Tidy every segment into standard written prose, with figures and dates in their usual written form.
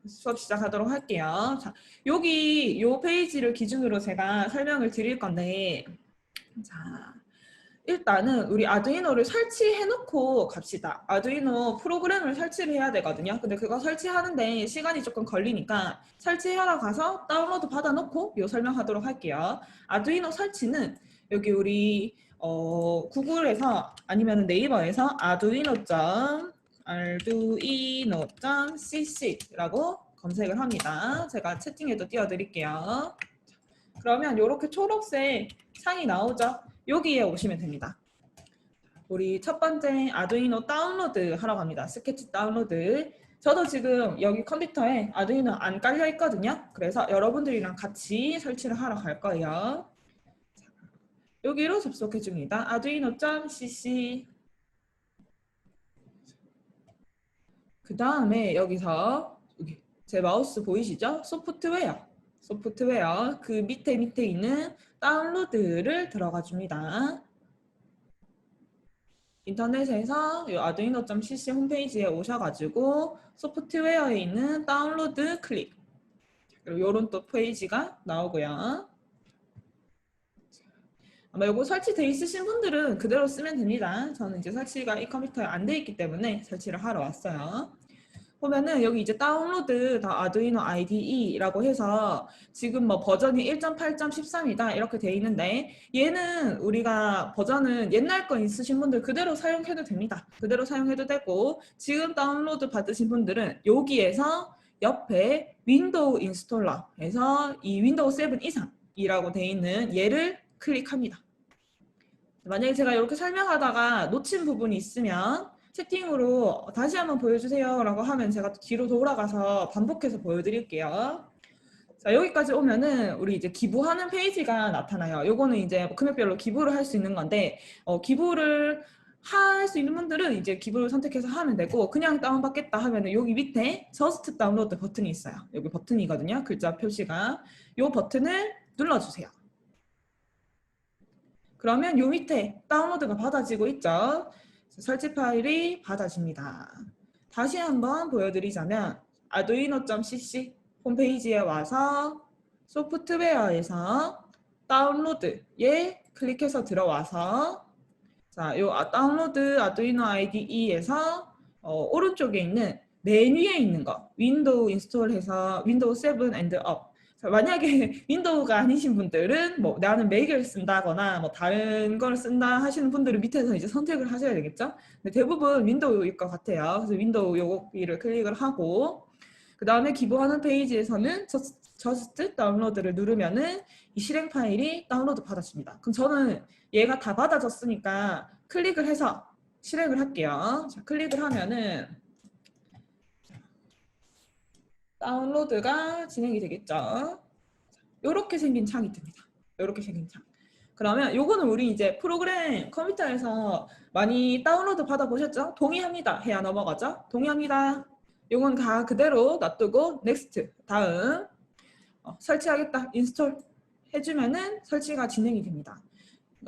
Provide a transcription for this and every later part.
수업 시작하도록 할게요. 자, 여기 요 페이지를 기준으로 제가 설명을 드릴 건데, 자, 일단은 우리 아두이노를 설치해 놓고 갑시다. 아두이노 프로그램을 설치를 해야 되거든요. 근데 그거 설치하는데 시간이 조금 걸리니까 설치하러 가서 다운로드 받아 놓고 요 설명하도록 할게요. 아두이노 설치는 여기 우리 구글에서 아니면 네이버에서 arduino.cc라고 검색을 합니다. 제가 채팅에도 띄워드릴게요. 그러면 이렇게 초록색 창이 나오죠? 여기에 오시면 됩니다. 우리 첫 번째 아두이노 다운로드 하러 갑니다. 스케치 다운로드. 저도 지금 여기 컴퓨터에 아두이노 안 깔려 있거든요. 그래서 여러분들이랑 같이 설치를 하러 갈 거예요. 여기로 접속해 줍니다. arduino.cc. 그 다음에 여기서 여기 제 마우스 보이시죠? 소프트웨어 그 밑에 있는 다운로드를 들어가 줍니다. 인터넷에서 이 arduino.cc 홈페이지에 오셔가지고 소프트웨어에 있는 다운로드 클릭. 그리고 이런 또 페이지가 나오고요. 아마 이거 설치돼 있으신 분들은 그대로 쓰면 됩니다. 저는 이제 설치가 이 컴퓨터에 안 돼 있기 때문에 설치를 하러 왔어요. 보면은 여기 이제 다운로드 더 아두이노 IDE라고 해서 지금 뭐 버전이 1.8.13이다 이렇게 돼 있는데 얘는 우리가 버전은 옛날 거 있으신 분들 그대로 사용해도 됩니다. 그대로 사용해도 되고 지금 다운로드 받으신 분들은 여기에서 옆에 윈도우 인스톨러에서 이 윈도우 7 이상이라고 돼 있는 얘를 클릭합니다. 만약에 제가 이렇게 설명하다가 놓친 부분이 있으면 채팅으로 다시 한번 보여주세요 라고 하면 제가 뒤로 돌아가서 반복해서 보여드릴게요. 자, 여기까지 오면은 우리 이제 기부하는 페이지가 나타나요. 요거는 이제 금액별로 기부를 할 수 있는 건데 기부를 할 수 있는 분들은 이제 기부를 선택해서 하면 되고 그냥 다운받겠다 하면은 여기 밑에 Just 다운로드 버튼이 있어요. 여기 버튼이거든요. 글자 표시가. 요 버튼을 눌러주세요. 그러면 요 밑에 다운로드가 받아지고 있죠. 설치 파일이 받아집니다. 다시 한번 보여드리자면 arduino.cc 홈페이지에 와서 소프트웨어에서 다운로드에 클릭해서 들어와서 자, 요 다운로드 아두이노 IDE에서 오른쪽에 있는 맨 위에 있는 거 윈도우 인스톨해서 윈도우 7 and up. 자, 만약에 윈도우가 아니신 분들은 뭐 나는 맥을 쓴다거나 뭐 다른 걸 쓴다 하시는 분들은 밑에서 이제 선택을 하셔야 되겠죠. 근데 대부분 윈도우일 것 같아요. 그래서 윈도우 여기를 클릭을 하고 그 다음에 기부하는 페이지에서는 저스트 다운로드를 누르면은 이 실행 파일이 다운로드 받아집니다. 그럼 저는 얘가 다 받아졌으니까 클릭을 해서 실행을 할게요. 자, 클릭을 하면은 다운로드가 진행이 되겠죠. 이렇게 생긴 창이 뜹니다. 이렇게 생긴 창. 그러면 요거는 우리 이제 프로그램 컴퓨터에서 많이 다운로드 받아보셨죠? 동의합니다. 해야 넘어가죠? 동의합니다. 요건 다 그대로 놔두고 넥스트 다음 설치하겠다 인스톨 해주면은 설치가 진행이 됩니다.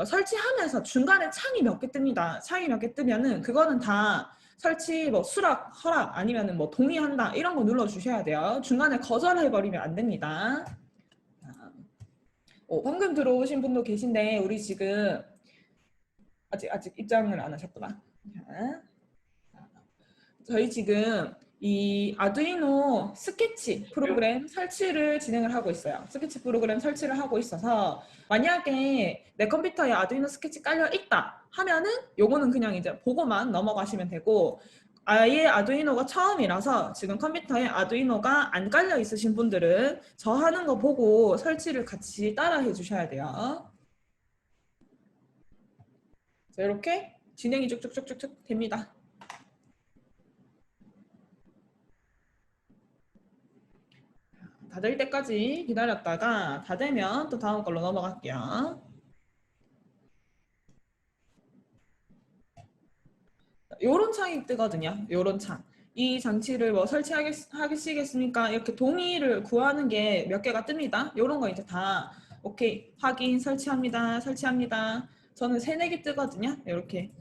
설치하면서 중간에 창이 몇 개 뜹니다. 창이 몇 개 뜨면은 그거는 다 설치 뭐 수락, 허락 아니면은 뭐 동의한다 이런 거 눌러 주셔야 돼요. 중간에 거절해 버리면 안 됩니다. 방금 들어오신 분도 계신데 우리 지금 아직 입장을 안 하셨구나. 저희 지금 이 아두이노 스케치 프로그램 설치를 진행을 하고 있어요. 스케치 프로그램 설치를 하고 있어서 만약에 내 컴퓨터에 아두이노 스케치 깔려 있다 하면은 요거는 그냥 이제 보고만 넘어가시면 되고 아예 아두이노가 처음이라서 지금 컴퓨터에 아두이노가 안 깔려 있으신 분들은 저 하는 거 보고 설치를 같이 따라 해 주셔야 돼요. 자, 이렇게 진행이 쭉쭉쭉쭉 됩니다. 다 될 때까지 기다렸다가 다 되면 또 다음 걸로 넘어갈게요. 요런 창이 뜨거든요. 요런 창. 이 장치를 뭐 설치하시겠습니까? 이렇게 동의를 구하는 게 몇 개가 뜹니다. 요런 거 이제 다 오케이 확인 설치합니다. 설치합니다. 저는 3, 4개 뜨거든요. 이렇게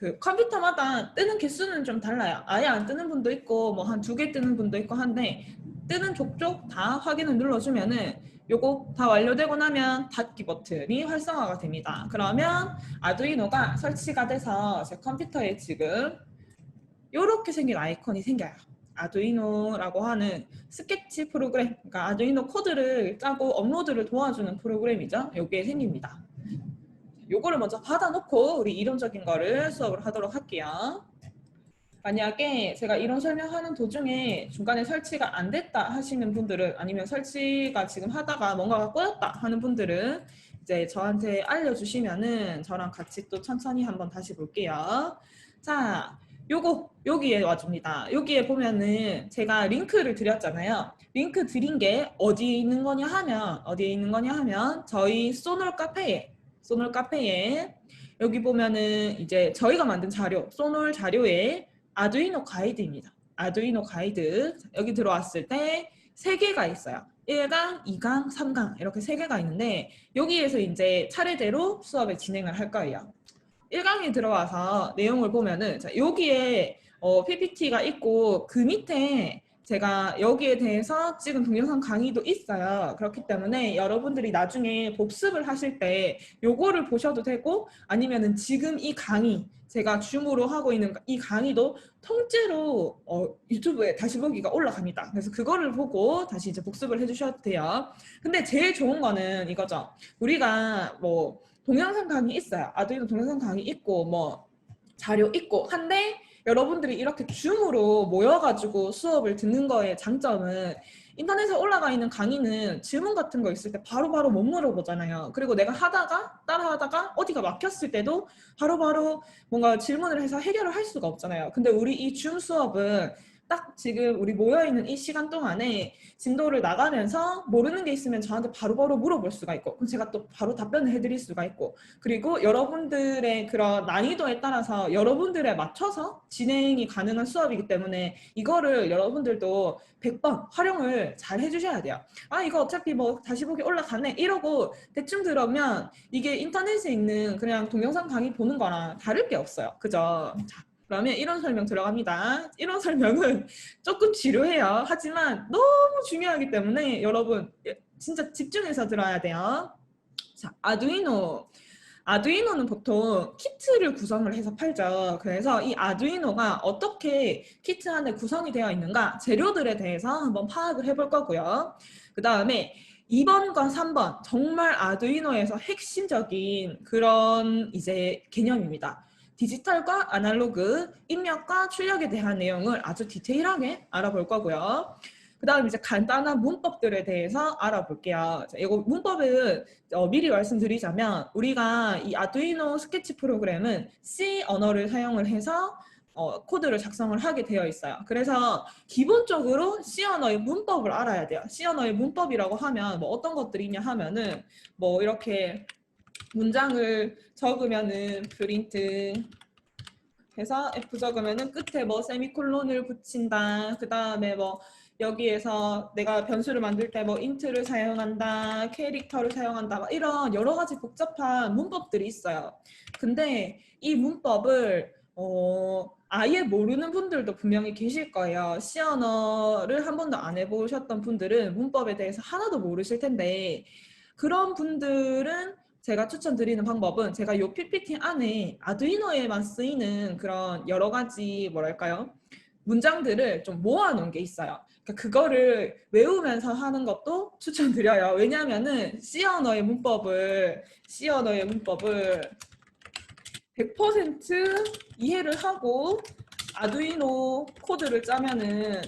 그 컴퓨터마다 뜨는 개수는 좀 달라요. 아예 안 뜨는 분도 있고 뭐 한 2개 뜨는 분도 있고 한데 뜨는 족족 다 확인을 눌러주면은 요거 다 완료되고 나면 닫기 버튼이 활성화가 됩니다. 그러면 아두이노가 설치가 돼서 제 컴퓨터에 지금 이렇게 생긴 아이콘이 생겨요. 아두이노라고 하는 스케치 프로그램, 그러니까 아두이노 코드를 짜고 업로드를 도와주는 프로그램이죠. 여기에 생깁니다. 요거를 먼저 받아놓고 우리 이론적인 거를 수업을 하도록 할게요. 만약에 제가 이론 설명하는 도중에 중간에 설치가 안 됐다 하시는 분들은, 아니면 설치가 지금 하다가 뭔가가 꼬였다 하는 분들은 이제 저한테 알려주시면은 저랑 같이 또 천천히 한번 다시 볼게요. 자, 요거 여기에 와줍니다. 여기에 보면은 제가 링크를 드렸잖아요. 링크 드린 게 어디에 있는 거냐 하면 저희 소놀 카페에 여기 보면은 이제 저희가 만든 자료, 소놀 자료에 아두이노 가이드입니다. 아두이노 가이드. 여기 들어왔을 때 3개가 있어요. 1강, 2강, 3강 이렇게 3개가 있는데 여기에서 이제 차례대로 수업을 진행을 할 거예요. 1강에 들어와서 내용을 보면은 자, 여기에 PPT가 있고 그 밑에 제가 여기에 대해서 찍은 동영상 강의도 있어요. 그렇기 때문에 여러분들이 나중에 복습을 하실 때 요거를 보셔도 되고 아니면은 지금 이 강의 제가 줌으로 하고 있는 이 강의도 통째로 유튜브에 다시 보기가 올라갑니다. 그래서 그거를 보고 다시 이제 복습을 해주셔도 돼요. 근데 제일 좋은 거는 이거죠. 우리가 뭐 동영상 강의 있어요. 아두이노 동영상 강의 있고 뭐 자료 있고 한데 여러분들이 이렇게 줌으로 모여가지고 수업을 듣는 거의 장점은 인터넷에 올라가 있는 강의는 질문 같은 거 있을 때 바로바로 못 물어보잖아요. 그리고 내가 따라하다가 어디가 막혔을 때도 바로바로 뭔가 질문을 해서 해결을 할 수가 없잖아요. 근데 우리 이 줌 수업은 딱 지금 우리 모여있는 이 시간 동안에 진도를 나가면서 모르는 게 있으면 저한테 바로바로 물어볼 수가 있고 그럼 제가 또 바로 답변을 해드릴 수가 있고 그리고 여러분들의 그런 난이도에 따라서 여러분들에 맞춰서 진행이 가능한 수업이기 때문에 이거를 여러분들도 100번 활용을 잘 해주셔야 돼요. 아 이거 어차피 뭐 다시 보기 올라가네 이러고 대충 들으면 이게 인터넷에 있는 그냥 동영상 강의 보는 거랑 다를 게 없어요. 그죠? 자, 그러면 이론 설명 들어갑니다. 이론 설명은 조금 지루해요. 하지만 너무 중요하기 때문에 여러분 진짜 집중해서 들어야 돼요. 자, 아두이노는 보통 키트를 구성을 해서 팔죠. 그래서 이 아두이노가 어떻게 키트 안에 구성이 되어 있는가 재료들에 대해서 한번 파악을 해볼 거고요. 그 다음에 2번과 3번 정말 아두이노에서 핵심적인 그런 이제 개념입니다. 디지털과 아날로그, 입력과 출력에 대한 내용을 아주 디테일하게 알아볼 거고요. 그 다음 이제 간단한 문법들에 대해서 알아볼게요. 자, 이거 문법은 미리 말씀드리자면 우리가 이 아두이노 스케치 프로그램은 C 언어를 사용을 해서 코드를 작성을 하게 되어 있어요. 그래서 기본적으로 C 언어의 문법을 알아야 돼요. C 언어의 문법이라고 하면 뭐 어떤 것들이 있냐 하면은 뭐 이렇게 문장을 적으면은 프린트 해서 F 적으면은 끝에 뭐 세미콜론을 붙인다. 그 다음에 뭐 여기에서 내가 변수를 만들 때 뭐 인트를 사용한다, 캐릭터를 사용한다, 막 이런 여러 가지 복잡한 문법들이 있어요. 근데 이 문법을 아예 모르는 분들도 분명히 계실 거예요. C 언어를 한 번도 안 해보셨던 분들은 문법에 대해서 하나도 모르실 텐데 그런 분들은 제가 추천드리는 방법은 제가 이 PPT 안에 아두이노에만 쓰이는 그런 여러 가지 뭐랄까요? 문장들을 좀 모아놓은 게 있어요. 그러니까 그거를 외우면서 하는 것도 추천드려요. 왜냐하면은 C 언어의 문법을 100% 이해를 하고 아두이노 코드를 짜면은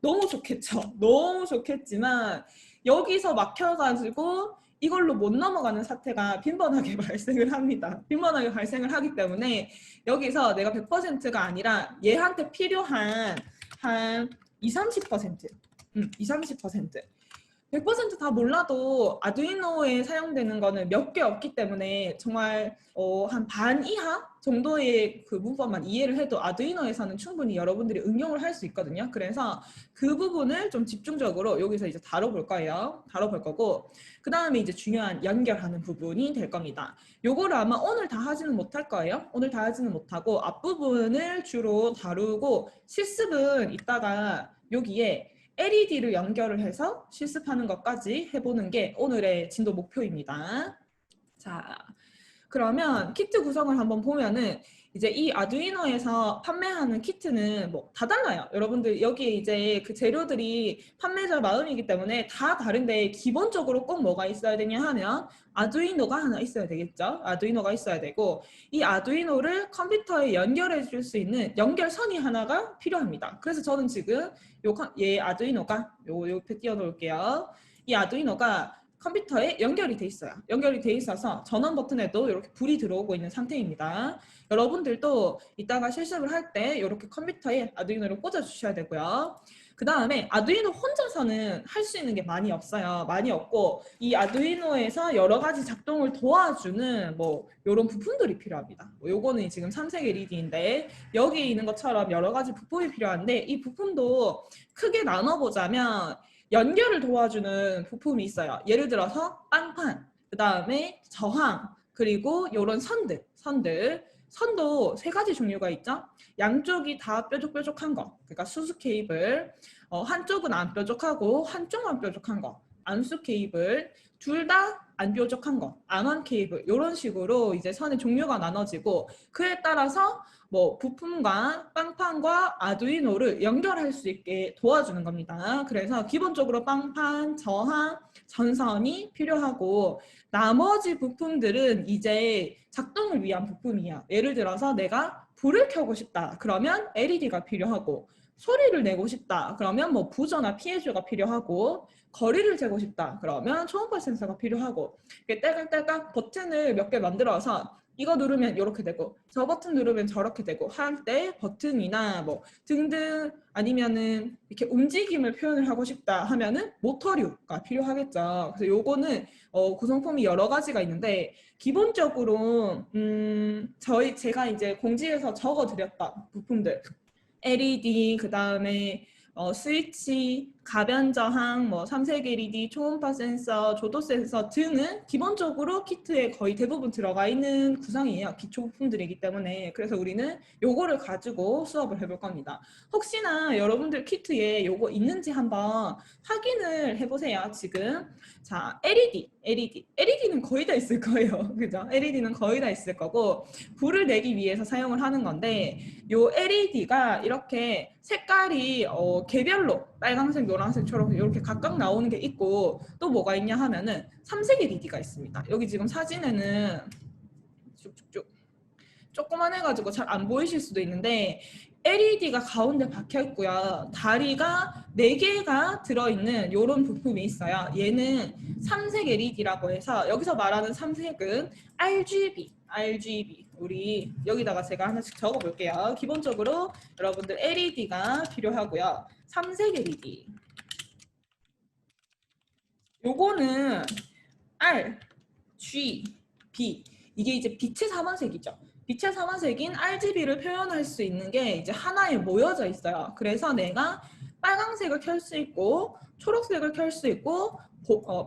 너무 좋겠죠. 너무 좋겠지만 여기서 막혀가지고 이걸로 못 넘어가는 사태가 빈번하게 발생을 합니다. 빈번하게 발생을 하기 때문에 여기서 내가 100%가 아니라 얘한테 필요한 한 20, 30%, 20, 30% 100%다 몰라도 아두이노에 사용되는 거는 몇 개 없기 때문에 정말 한 반 이하 정도의 그 문법만 이해를 해도 아두이노에서는 충분히 여러분들이 응용을 할 수 있거든요. 그래서 그 부분을 좀 집중적으로 여기서 이제 다뤄볼 거예요. 다뤄볼 거고 그 다음에 이제 중요한 연결하는 부분이 될 겁니다. 요거를 아마 오늘 다 하지는 못할 거예요. 오늘 다 하지는 못하고 앞부분을 주로 다루고 실습은 이따가 여기에 LED를 연결을 해서 실습하는 것까지 해보는 게 오늘의 진도 목표입니다. 자, 그러면 키트 구성을 한번 보면은 이제 이 아두이노에서 판매하는 키트는 뭐 다 달라요. 여러분들 여기에 이제 그 재료들이 판매자 마음이기 때문에 다 다른데 기본적으로 꼭 뭐가 있어야 되냐 하면 아두이노가 하나 있어야 되겠죠. 아두이노가 있어야 되고 이 아두이노를 컴퓨터에 연결해 줄 수 있는 연결선이 하나가 필요합니다. 그래서 저는 지금 얘 아두이노가 요 옆에 띄워 놓을게요. 이 아두이노가 컴퓨터에 연결이 돼 있어요. 연결이 돼 있어서 전원 버튼에도 이렇게 불이 들어오고 있는 상태입니다. 여러분들도 이따가 실습을 할 때 이렇게 컴퓨터에 아두이노를 꽂아 주셔야 되고요. 그 다음에 아두이노 혼자서는 할 수 있는 게 많이 없어요. 많이 없고 이 아두이노에서 여러 가지 작동을 도와주는 뭐 이런 부품들이 필요합니다. 요거는 지금 삼색 LED인데 여기 있는 것처럼 여러 가지 부품이 필요한데 이 부품도 크게 나눠보자면 연결을 도와주는 부품이 있어요. 예를 들어서 빵판, 그 다음에 저항, 그리고 이런 선도 세 가지 종류가 있죠. 양쪽이 다 뾰족뾰족한 거, 그러니까 수수 케이블, 한쪽은 안 뾰족하고 한쪽만 뾰족한 거, 안수 케이블, 둘 다 안 뾰족한 거, 안원 케이블 이런 식으로 이제 선의 종류가 나눠지고 그에 따라서 뭐 부품과 빵판과 아두이노를 연결할 수 있게 도와주는 겁니다. 그래서 기본적으로 빵판, 저항, 전선이 필요하고 나머지 부품들은 이제 작동을 위한 부품이야. 예를 들어서 내가 불을 켜고 싶다. 그러면 LED가 필요하고 소리를 내고 싶다. 그러면 뭐 부저나 피에조가 필요하고 거리를 재고 싶다. 그러면 초음파 센서가 필요하고 딸깍딸깍 버튼을 몇 개 만들어서 이거 누르면 이렇게 되고 저 버튼 누르면 저렇게 되고 할 때 버튼이나 뭐 등등 아니면은 이렇게 움직임을 표현을 하고 싶다 하면은 모터류가 필요하겠죠. 그래서 요거는 구성품이 여러 가지가 있는데 기본적으로 제가 이제 공지에서 적어드렸던 부품들 LED 그 다음에 스위치, 가변 저항, 뭐 삼색 LED, 초음파 센서, 조도 센서 등은 기본적으로 키트에 거의 대부분 들어가 있는 구성이에요. 기초 부품들이기 때문에. 그래서 우리는 요거를 가지고 수업을 해볼 겁니다. 혹시나 여러분들 키트에 요거 있는지 한번 확인을 해보세요. 지금. 자, LED는 거의 다 있을 거예요. 그죠? LED는 거의 다 있을 거고 불을 내기 위해서 사용을 하는 건데 요 LED가 이렇게 색깔이 개별로 빨강색, 노란색, 초록색 이렇게 각각 나오는 게 있고 또 뭐가 있냐 하면은 삼색 LED가 있습니다. 여기 지금 사진에는 쭉쭉쭉 조그만해가지고 잘 안 보이실 수도 있는데 LED가 가운데 박혀 있고요. 다리가 4개가 들어있는 이런 부품이 있어요. 얘는 삼색 LED라고 해서 여기서 말하는 삼색은 RGB. 우리 여기다가 제가 하나씩 적어볼게요. 기본적으로 여러분들 LED가 필요하고요. 삼색 LED. 요거는 R, G, B. 이게 이제 빛의 삼원색이죠. 빛의 삼원색인 RGB를 표현할 수 있는 게 이제 하나에 모여져 있어요. 그래서 내가 빨강색을 켤 수 있고 초록색을 켤 수 있고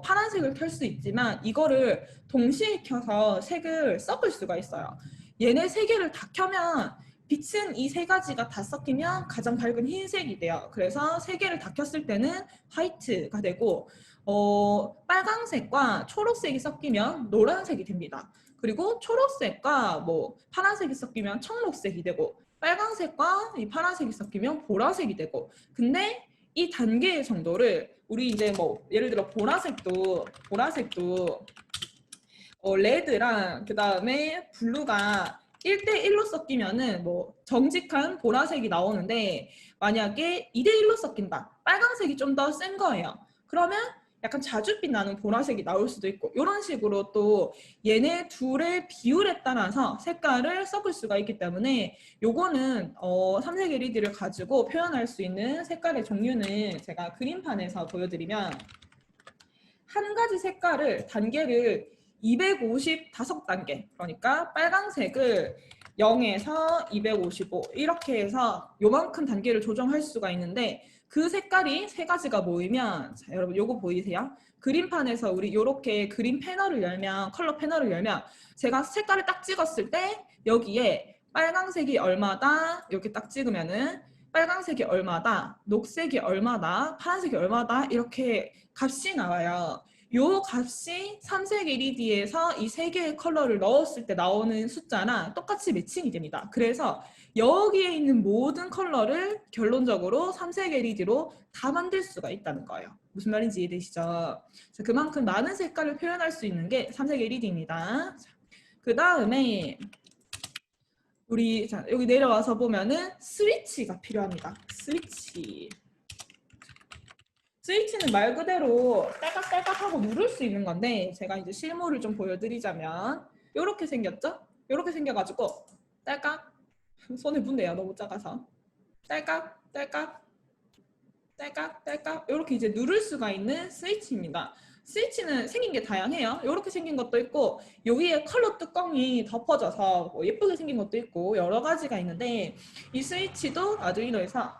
파란색을 켤 수 있지만 이거를 동시에 켜서 색을 섞을 수가 있어요. 얘네 세 개를 다 켜면 빛은 이 세 가지가 다 섞이면 가장 밝은 흰색이 돼요. 그래서 세 개를 다 켰을 때는 화이트가 되고 빨강색과 초록색이 섞이면 노란색이 됩니다. 그리고 초록색과 뭐 파란색이 섞이면 청록색이 되고 빨강색과 이 파란색이 섞이면 보라색이 되고 근데 이 단계의 정도를 우리 이제 뭐 예를 들어 보라색도 레드랑 그 다음에 블루가 1대1로 섞이면은 뭐 정직한 보라색이 나오는데 만약에 2대1로 섞인다. 빨강색이 좀 더 센 거예요. 그러면 약간 자줏빛 나는 보라색이 나올 수도 있고 이런 식으로 또 얘네 둘의 비율에 따라서 색깔을 섞을 수가 있기 때문에 요거는 삼색 LED를 가지고 표현할 수 있는 색깔의 종류는 제가 그림판에서 보여드리면 한 가지 색깔을 단계를 255단계, 그러니까 빨강색을 0에서 255 이렇게 해서 요만큼 단계를 조정할 수가 있는데 그 색깔이 세 가지가 모이면 자, 여러분 요거 보이세요? 그림판에서 우리 요렇게 그림 패널을 열면 컬러 패널을 열면 제가 색깔을 딱 찍었을 때 여기에 빨강색이 얼마다 이렇게 딱 찍으면은 빨강색이 얼마다, 녹색이 얼마다, 파란색이 얼마다 이렇게 값이 나와요. 요 값이 삼색 LED에서 이 세 개의 컬러를 넣었을 때 나오는 숫자랑 똑같이 매칭이 됩니다. 그래서 여기에 있는 모든 컬러를 결론적으로 삼색 LED로 다 만들 수가 있다는 거예요. 무슨 말인지 이해되시죠? 자, 그만큼 많은 색깔을 표현할 수 있는 게 삼색 LED입니다. 그 다음에 우리 자, 여기 내려와서 보면은 스위치가 필요합니다. 스위치는 말 그대로 딸깍딸깍하고 누를 수 있는 건데 제가 이제 실물을 좀 보여드리자면 이렇게 생겼죠? 이렇게 생겨가지고 딸깍 손에 묻네요. 너무 작아서 딸깍 딸깍 딸깍 딸깍 이렇게 이제 누를 수가 있는 스위치입니다. 스위치는 생긴 게 다양해요. 이렇게 생긴 것도 있고 여기에 컬러 뚜껑이 덮어져서 뭐 예쁘게 생긴 것도 있고 여러 가지가 있는데 이 스위치도 아두이노에서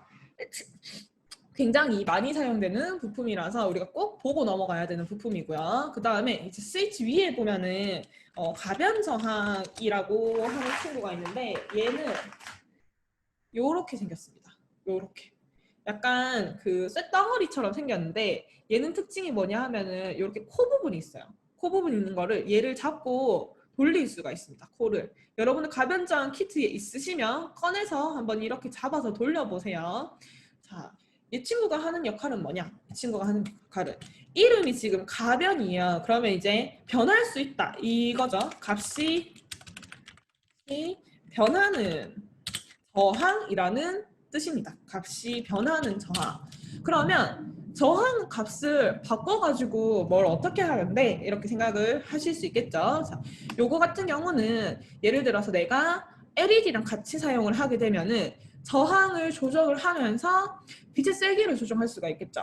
굉장히 많이 사용되는 부품이라서 우리가 꼭 보고 넘어가야 되는 부품이고요. 그 다음에 이제 스위치 위에 보면은 가변 저항이라고 하는 친구가 있는데 얘는 요렇게 생겼습니다. 요렇게. 약간 그 쇳덩어리처럼 생겼는데 얘는 특징이 뭐냐 하면은 이렇게 코 부분이 있어요. 코 부분 있는 거를 얘를 잡고 돌릴 수가 있습니다. 코를. 여러분들 가변저항 키트에 있으시면 꺼내서 한번 이렇게 잡아서 돌려보세요. 자, 이 친구가 하는 역할은 뭐냐? 이 친구가 하는 역할은 이름이 지금 가변이에요. 그러면 이제 변할 수 있다. 이거죠. 값이 변하는 저항이라는 뜻입니다. 값이 변하는 저항. 그러면 저항 값을 바꿔가지고 뭘 어떻게 하는데 이렇게 생각을 하실 수 있겠죠. 자, 요거 같은 경우는 예를 들어서 내가 LED랑 같이 사용을 하게 되면은 저항을 조정을 하면서 빛의 세기를 조정할 수가 있겠죠.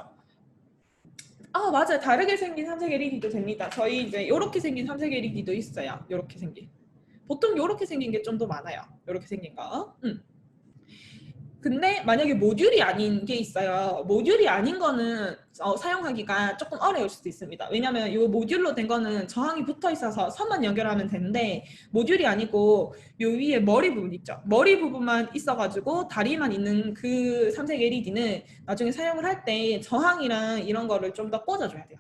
아, 맞아요. 다르게 생긴 삼색 LED도 됩니다. 저희 이제 이렇게 생긴 삼색 LED도 있어요. 이렇게 생긴. 보통 이렇게 생긴 게 좀 더 많아요. 이렇게 생긴 거. 근데 만약에 모듈이 아닌 게 있어요. 모듈이 아닌 거는 사용하기가 조금 어려울 수도 있습니다. 왜냐하면 이 모듈로 된 거는 저항이 붙어 있어서 선만 연결하면 되는데 모듈이 아니고 요 위에 머리 부분 있죠. 머리 부분만 있어가지고 다리만 있는 그 삼색 LED는 나중에 사용을 할 때 저항이랑 이런 거를 좀 더 꽂아줘야 돼요.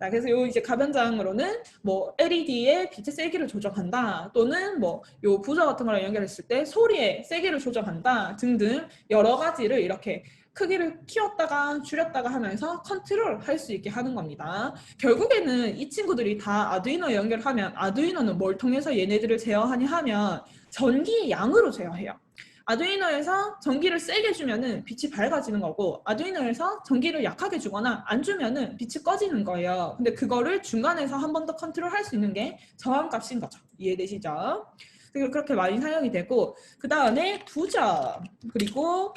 자, 그래서 요 이제 가변저항으로는 뭐 LED의 빛의 세기를 조정한다 또는 뭐 요 부저 같은 거랑 연결했을 때 소리의 세기를 조정한다 등등 여러 가지를 이렇게 크기를 키웠다가 줄였다가 하면서 컨트롤 할 수 있게 하는 겁니다. 결국에는 이 친구들이 다 아두이노에 연결하면 아두이노는 뭘 통해서 얘네들을 제어하냐 하면 전기의 양으로 제어해요. 아두이노에서 전기를 세게 주면은 빛이 밝아지는 거고 아두이노에서 전기를 약하게 주거나 안 주면은 빛이 꺼지는 거예요. 근데 그거를 중간에서 한 번 더 컨트롤할 수 있는 게 저항값인 거죠. 이해되시죠? 그렇게 많이 사용이 되고 그 다음에 부저 그리고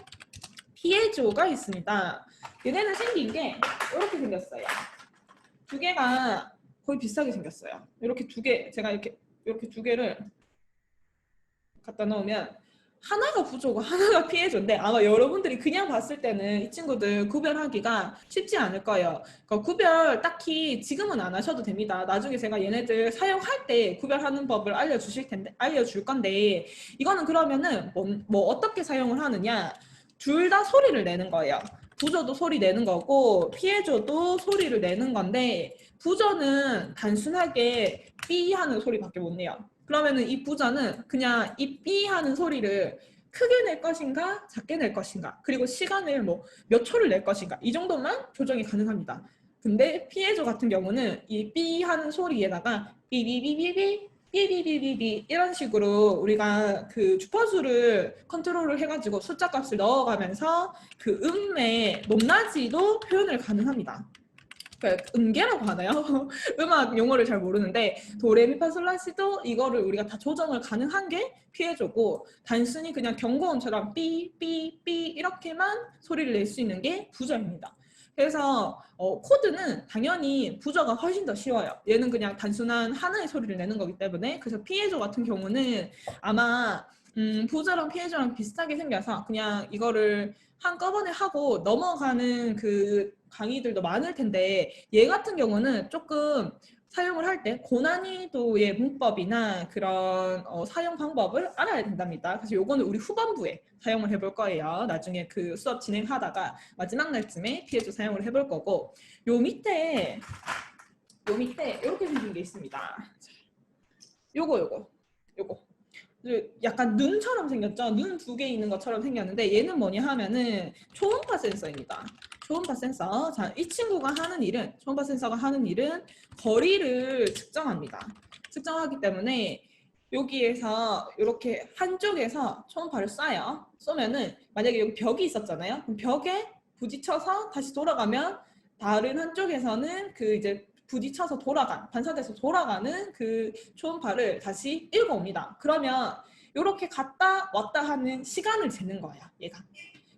피에조가 있습니다. 얘네는 생긴 게 이렇게 생겼어요. 두 개가 거의 비슷하게 생겼어요. 이렇게 두 개 제가 이렇게 두 개를 갖다 놓으면 하나가 부조고 하나가 피해조인데 아마 여러분들이 그냥 봤을 때는 이 친구들 구별하기가 쉽지 않을 거예요. 그러니까 구별 딱히 지금은 안 하셔도 됩니다. 나중에 제가 얘네들 사용할 때 구별하는 법을 알려줄 건데 이거는 그러면은 뭐 어떻게 사용을 하느냐 둘 다 소리를 내는 거예요. 부조도 소리 내는 거고 피해조도 소리를 내는 건데 부조는 단순하게 삐 하는 소리밖에 못 내요. 그러면은 이 부저는 그냥 이 삐 하는 소리를 크게 낼 것인가 작게 낼 것인가 그리고 시간을 뭐 몇 초를 낼 것인가 이 정도만 조정이 가능합니다. 근데 피에조 같은 경우는 이 삐 하는 소리에다가 삐비비비비 삐비비비비 이런 식으로 우리가 그 주파수를 컨트롤을 해가지고 숫자 값을 넣어가면서 그 음의 높낮이도 표현을 가능합니다. 음계라고 하나요? 음악 용어를 잘 모르는데 도레미파솔라시도 이거를 우리가 다 조정을 가능한 게 피해주고 단순히 그냥 경고음처럼 삐삐삐 이렇게만 소리를 낼 수 있는 게 부저입니다. 그래서 코드는 당연히 부저가 훨씬 더 쉬워요. 얘는 그냥 단순한 하나의 소리를 내는 거기 때문에. 그래서 피에조 같은 경우는 아마 부저랑 피에조랑 비슷하게 생겨서 그냥 이거를 한꺼번에 하고 넘어가는 그 강의들도 많을 텐데, 얘 같은 경우는 조금 사용을 할 때 고난이도의 문법이나 그런 사용 방법을 알아야 된답니다. 그래서 요거는 우리 후반부에 사용을 해볼 거예요. 나중에 그 수업 진행하다가 마지막 날쯤에 피해조 사용을 해볼 거고, 요 밑에 이렇게 생긴 게 있습니다. 요거 약간 눈처럼 생겼죠? 눈 두 개 있는 것처럼 생겼는데, 얘는 뭐냐 하면은 초음파 센서입니다. 초음파 센서. 자, 이 친구가 하는 일은, 초음파 센서가 하는 일은 거리를 측정합니다. 측정하기 때문에 여기에서 이렇게 한쪽에서 초음파를 쏴요. 쏘면은 만약에 여기 벽이 있었잖아요. 그럼 벽에 부딪혀서 다시 돌아가면 다른 한쪽에서는 그 이제 부딪혀서 반사돼서 돌아가는 그 초음파를 다시 읽어옵니다. 그러면 이렇게 갔다 왔다 하는 시간을 재는 거예요, 얘가.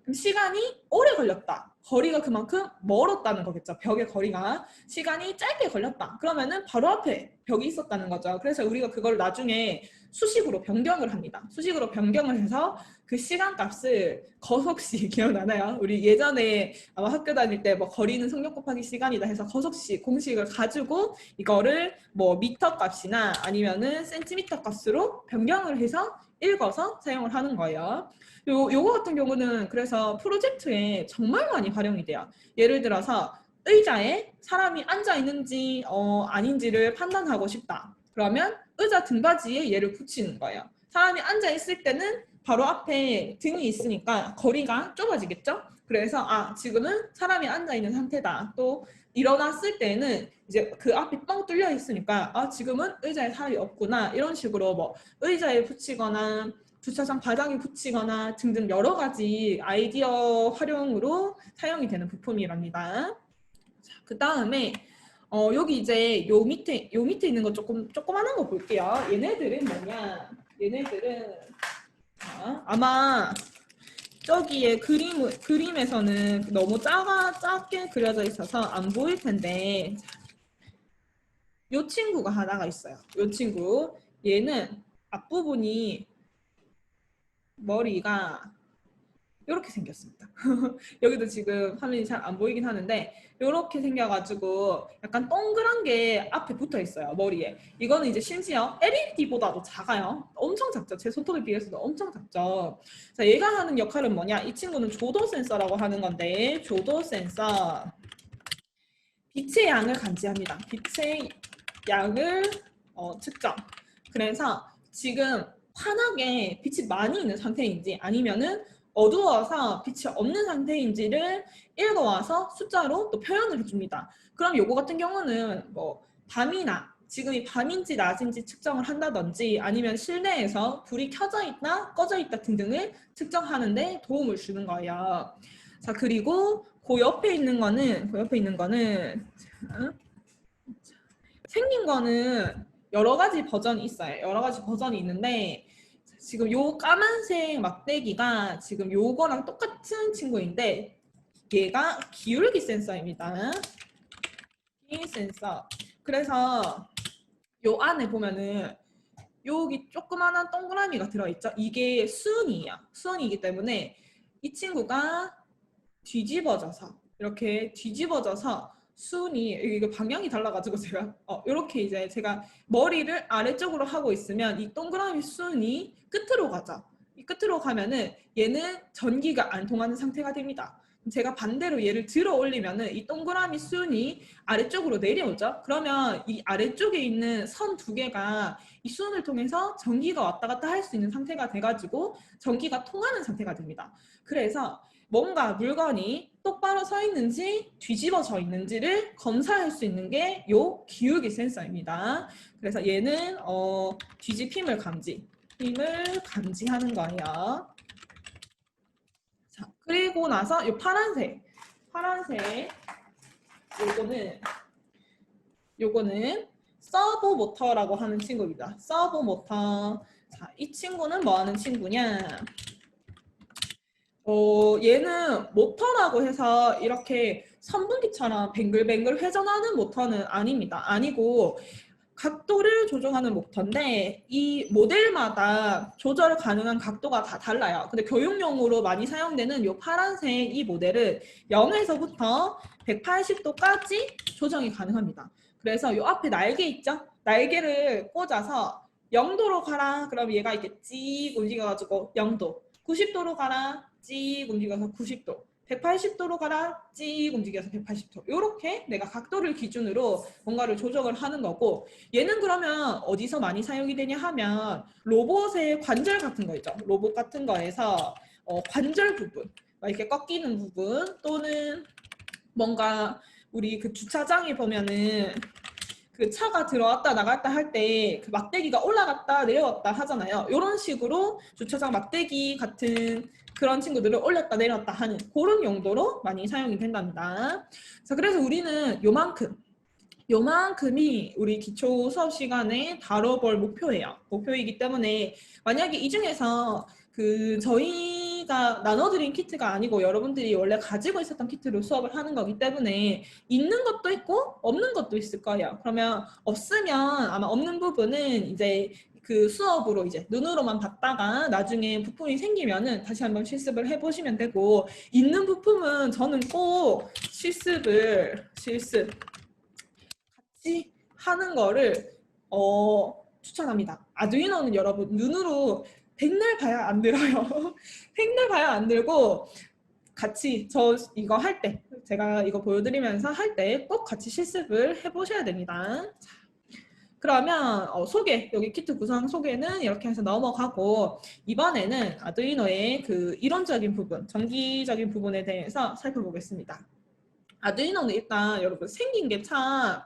그럼 시간이 오래 걸렸다. 거리가 그만큼 멀었다는 거겠죠. 벽의 거리가. 시간이 짧게 걸렸다. 그러면은 바로 앞에 벽이 있었다는 거죠. 그래서 우리가 그걸 나중에 수식으로 변경을 합니다. 수식으로 변경을 해서 그 시간값을 거속시 기억나나요? 우리 예전에 아마 학교 다닐 때 뭐 거리는 속력 곱하기 시간이다 해서 거속시 공식을 가지고 이거를 뭐 미터 값이나 아니면은 센티미터 값으로 변경을 해서 읽어서 사용을 하는 거예요. 요거 같은 경우는 그래서 프로젝트에 정말 많이 활용이 돼요. 예를 들어서 의자에 사람이 앉아 있는지 아닌지를 판단하고 싶다. 그러면 의자 등받이에 얘를 붙이는 거예요. 사람이 앉아 있을 때는 바로 앞에 등이 있으니까 거리가 좁아지겠죠? 그래서 지금은 사람이 앉아 있는 상태다. 또 일어났을 때는 이제 그 앞이 뻥 뚫려 있으니까 지금은 의자에 사람이 없구나. 이런 식으로 뭐 의자에 붙이거나 주차장 바닥에 붙이거나 등등 여러 가지 아이디어 활용으로 사용이 되는 부품이랍니다. 그 다음에 여기 이제 요 밑에 있는 거 조그만한 거 볼게요. 얘네들은 뭐냐? 얘네들은 아마 저기에 그림에서는 너무 작게 그려져 있어서 안 보일 텐데, 요 친구가 하나가 있어요. 요 친구. 얘는 앞부분이 머리가 이렇게 생겼습니다. 여기도 지금 화면이 잘 안 보이긴 하는데 이렇게 생겨가지고 약간 동그란 게 앞에 붙어 있어요, 머리에. 이거는 이제 심지어 LED보다도 작아요. 엄청 작죠. 제 손톱에 비해서도 엄청 작죠. 자, 얘가 하는 역할은 뭐냐? 이 친구는 조도 센서라고 하는 건데, 조도 센서. 빛의 양을 감지합니다. 빛의 양을 측정. 그래서 지금 환하게 빛이 많이 있는 상태인지 아니면은 어두워서 빛이 없는 상태인지를 읽어와서 숫자로 또 표현을 해줍니다. 그럼 요거 같은 경우는 뭐 밤이나 지금이 밤인지 낮인지 측정을 한다든지 아니면 실내에서 불이 켜져 있다 꺼져 있다 등등을 측정하는 데 도움을 주는 거예요. 자, 그리고 그 옆에 있는 거는 생긴 거는 여러 가지 버전이 있어요. 여러 가지 버전이 있는데 지금 요 까만색 막대기가 지금 요거랑 똑같은 친구인데 얘가 기울기 센서입니다. 기울기 센서. 그래서 요 안에 보면은 여기 조그마한 동그라미가 들어있죠. 이게 수은이에요. 수은이기 때문에 이 친구가 이렇게 뒤집어져서 수은이 이거 방향이 달라가지고 제가 이렇게 이제 제가 머리를 아래쪽으로 하고 있으면 이 동그라미 수은이 끝으로 가죠. 이 끝으로 가면은 얘는 전기가 안 통하는 상태가 됩니다. 제가 반대로 얘를 들어 올리면은 이 동그라미 수은이 아래쪽으로 내려오죠. 그러면 이 아래쪽에 있는 선 두 개가 이 수은을 통해서 전기가 왔다 갔다 할 수 있는 상태가 돼가지고 전기가 통하는 상태가 됩니다. 그래서 뭔가 물건이 똑바로 서 있는지 뒤집어져 있는지를 검사할 수 있는 게 요 기울기 센서입니다. 그래서 얘는 뒤집힘을 감지하는 거예요. 자, 그리고 나서 요 파란색 요거는 서보 모터라고 하는 친구입니다. 서보 모터. 자, 이 친구는 뭐 하는 친구냐? 얘는 모터라고 해서 이렇게 선분기처럼 뱅글뱅글 회전하는 모터는 아닙니다. 아니고 각도를 조정하는 모터인데 이 모델마다 조절 가능한 각도가 다 달라요. 근데 교육용으로 많이 사용되는 이 파란색 이 모델은 0에서부터 180도까지 조정이 가능합니다. 그래서 이 앞에 날개 있죠? 날개를 꽂아서 0도로 가라. 그럼 얘가 이렇게 찌 움직여가지고 0도. 90도로 가라. 찌 움직여서 90도. 180도로 가라. 찌 움직여서 180도. 이렇게 내가 각도를 기준으로 뭔가를 조정을 하는 거고, 얘는 그러면 어디서 많이 사용이 되냐 하면 로봇의 관절 같은 거 있죠. 로봇 같은 거에서 관절 부분, 이렇게 꺾이는 부분, 또는 뭔가 우리 그 주차장에 보면은 그 차가 들어왔다 나갔다 할 때 그 막대기가 올라갔다 내려왔다 하잖아요. 이런 식으로 주차장 막대기 같은 그런 친구들을 올렸다 내렸다 하는 그런 용도로 많이 사용이 된답니다. 자, 그래서 우리는 요만큼이 우리 기초 수업 시간에 다뤄볼 목표이기 때문에 만약에 이 중에서 그 저희가 나눠드린 키트가 아니고 여러분들이 원래 가지고 있었던 키트로 수업을 하는 거기 때문에 있는 것도 있고 없는 것도 있을 거예요. 그러면 없으면 아마 없는 부분은 이제 그 수업으로 이제 눈으로만 봤다가 나중에 부품이 생기면은 다시 한번 실습을 해보시면 되고, 있는 부품은 저는 꼭 실습 같이 하는 거를 추천합니다. 아두이노는 여러분 눈으로 백날 봐야 안 들어요. 백날 봐야 안 들고 같이 저 이거 할 때, 제가 이거 보여드리면서 할 때 꼭 같이 실습을 해보셔야 됩니다. 자, 그러면 소개, 여기 키트 구성 소개는 이렇게 해서 넘어가고, 이번에는 아두이노의 그 이론적인 부분, 정기적인 부분에 대해서 살펴보겠습니다. 아두이노는 일단 여러분 생긴 게 참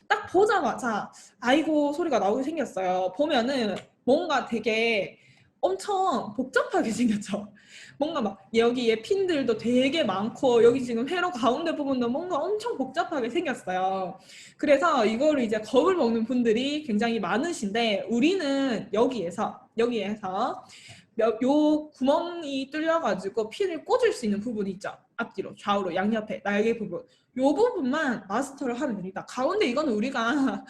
딱 보자마자 아이고 소리가 나오게 생겼어요. 보면은 뭔가 되게 엄청 복잡하게 생겼죠. 뭔가 막 여기에 핀들도 되게 많고 여기 지금 회로 가운데 부분도 뭔가 엄청 복잡하게 생겼어요. 그래서 이거를 이제 겁을 먹는 분들이 굉장히 많으신데, 우리는 여기에서 요 구멍이 뚫려가지고 핀을 꽂을 수 있는 부분이 있죠. 앞뒤로 좌우로 양옆에 날개 부분, 요 부분만 마스터를 하면 됩니다. 가운데 이거는 우리가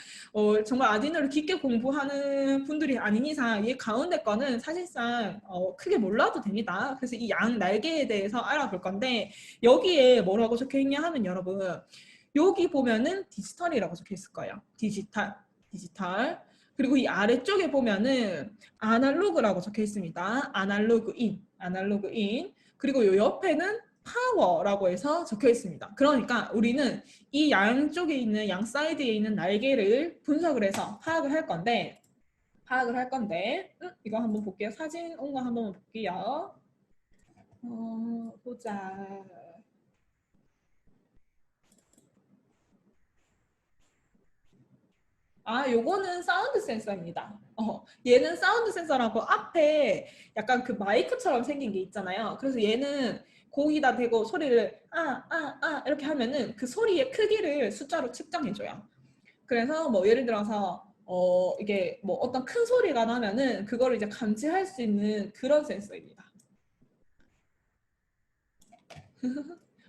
정말 아디노를 깊게 공부하는 분들이 아닌 이상 이 가운데 거는 사실상 크게 몰라도 됩니다. 그래서 이 양 날개에 대해서 알아볼 건데, 여기에 뭐라고 적혀있냐 하면 여러분 여기 보면은 디지털이라고 적혀 있을 거예요. 디지털. 그리고 이 아래쪽에 보면은 아날로그라고 적혀 있습니다. 아날로그 인. 그리고 요 옆에는 파워라고 해서 적혀 있습니다. 그러니까 우리는 이 양쪽에 있는 양 사이드에 있는 날개를 분석을 해서 파악을 할 건데 이거 한번 볼게요. 사진 온 거 한번 볼게요. 보자. 요거는 사운드 센서입니다. 얘는 사운드 센서라고 앞에 약간 그 마이크처럼 생긴 게 있잖아요. 그래서 얘는 거기다 대고 소리를 이렇게 하면은 그 소리의 크기를 숫자로 측정해줘요. 그래서 뭐 예를 들어서 이게 뭐 어떤 큰 소리가 나면은 그거를 이제 감지할 수 있는 그런 센서입니다.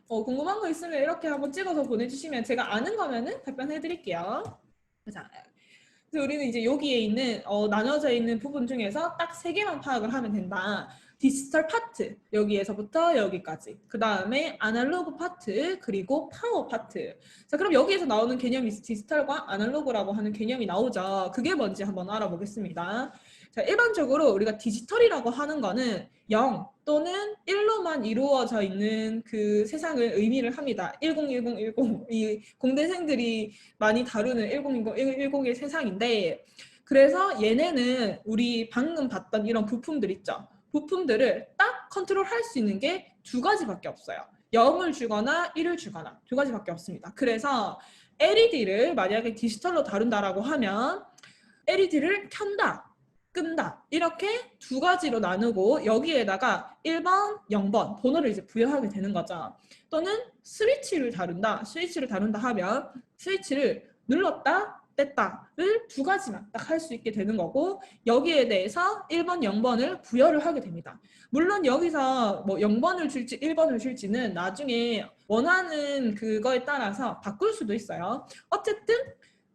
궁금한 거 있으면 이렇게 한번 찍어서 보내주시면 제가 아는 거면은 답변해 드릴게요. 자, 그래서 우리는 이제 여기에 있는 나눠져 있는 부분 중에서 딱 3개만 파악을 하면 된다. 디지털 파트, 여기에서부터 여기까지. 그 다음에 아날로그 파트, 그리고 파워 파트. 자, 그럼 여기에서 나오는 개념이 디지털과 아날로그라고 하는 개념이 나오죠. 그게 뭔지 한번 알아보겠습니다. 자, 일반적으로 우리가 디지털이라고 하는 거는 0 또는 1로만 이루어져 있는 그 세상을 의미를 합니다. 101010. 이 공대생들이 많이 다루는 1010, 1010의 세상인데, 그래서 얘네는 우리 방금 봤던 이런 부품들 있죠. 부품들을 딱 컨트롤할 수 있는 게 2가지밖에 없어요. 0을 주거나 1을 주거나 2가지밖에 없습니다. 그래서 LED를 만약에 디지털로 다룬다라고 하면 LED를 켠다, 끈다, 이렇게 2가지로 나누고 여기에다가 1번, 0번 번호를 이제 부여하게 되는 거죠. 또는 스위치를 다룬다 하면 스위치를 눌렀다, 뗐다를 두 가지만 딱 할 수 있게 되는 거고 여기에 대해서 1번, 0번을 부여를 하게 됩니다. 물론 여기서 뭐 0번을 줄지 1번을 줄지는 나중에 원하는 그거에 따라서 바꿀 수도 있어요. 어쨌든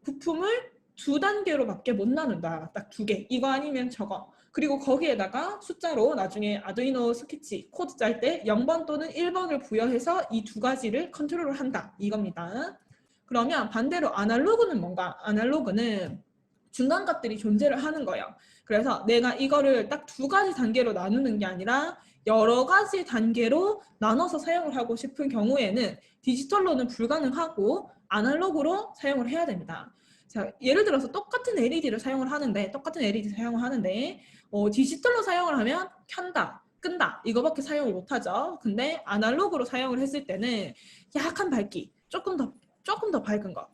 부품을 두 단계로밖에 못 나눈다. 딱 두 개. 이거 아니면 저거. 그리고 거기에다가 숫자로 나중에 아두이노 스케치 코드 짤 때 0번 또는 1번을 부여해서 이 두 가지를 컨트롤을 한다. 이겁니다. 그러면 반대로 아날로그는 뭔가? 아날로그는 중간값들이 존재를 하는 거예요. 그래서 내가 이거를 딱 두 가지 단계로 나누는 게 아니라 여러 가지 단계로 나눠서 사용을 하고 싶은 경우에는 디지털로는 불가능하고 아날로그로 사용을 해야 됩니다. 자, 예를 들어서 똑같은 LED를 사용을 하는데 디지털로 사용을 하면 켠다, 끈다 이거밖에 사용을 못하죠. 근데 아날로그로 사용을 했을 때는 약한 밝기, 조금 더 밝은 거,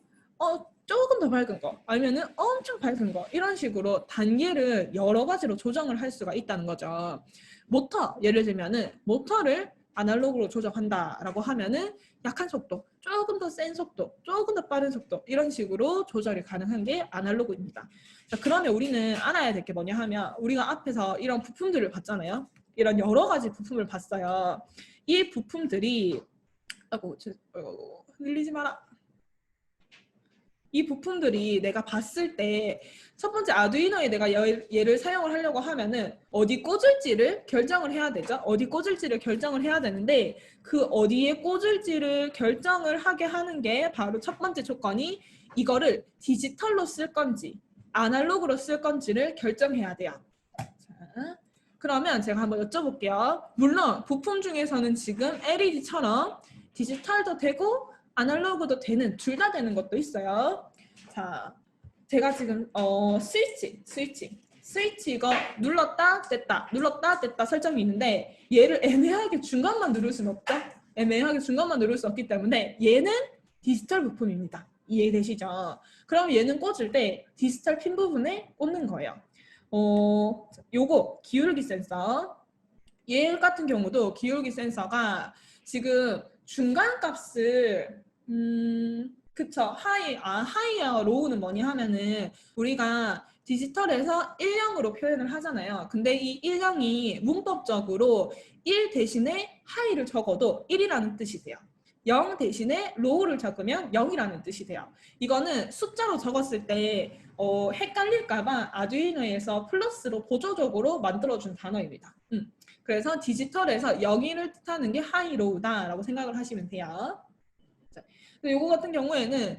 조금 더 밝은 거, 아니면은 엄청 밝은 거 이런 식으로 단계를 여러 가지로 조정을 할 수가 있다는 거죠. 모터, 예를 들면은 모터를 아날로그로 조정한다라고 하면은 약한 속도, 조금 더 센 속도, 조금 더 빠른 속도 이런 식으로 조절이 가능한 게 아날로그입니다. 자, 그러면 우리는 알아야 될 게 뭐냐 하면 우리가 앞에서 이런 부품들을 봤잖아요. 이런 여러 가지 부품을 봤어요. 이 부품들이 흘리지 마라. 이 부품들이 내가 봤을 때 첫 번째 아두이노에 내가 얘를 사용을 하려고 하면은 어디 꽂을지를 결정을 해야 되죠. 어디 꽂을지를 결정을 해야 되는데 그 어디에 꽂을지를 결정을 하게 하는 게 바로 첫 번째 조건이 이거를 디지털로 쓸 건지 아날로그로 쓸 건지를 결정해야 돼요. 자, 그러면 제가 한번 여쭤볼게요. 물론 부품 중에서는 지금 LED처럼 디지털도 되고 아날로그도 되는 둘 다 되는 것도 있어요. 자, 제가 지금 스위치 이거 눌렀다 뗐다 설정이 있는데 얘를 애매하게 중간만 누를 수는 없죠. 애매하게 중간만 누를 수 없기 때문에 얘는 디지털 부품입니다. 이해되시죠? 그럼 얘는 꽂을 때 디지털 핀 부분에 꽂는 거예요. 요거 기울기 센서. 얘 같은 경우도 기울기 센서가 지금 중간 값을 그쵸. 하이와 로우는 뭐냐 하면은 우리가 디지털에서 1형으로 표현을 하잖아요. 근데 이 1형이 문법적으로 1 대신에 하이를 적어도 1이라는 뜻이 돼요. 0 대신에 로우를 적으면 0이라는 뜻이 돼요. 이거는 숫자로 적었을 때 헷갈릴까봐 아두이노에서 플러스로 보조적으로 만들어준 단어입니다. 그래서 디지털에서 0을 뜻하는 게 하이 로우다라고 생각을 하시면 돼요. 근데 요거 같은 경우에는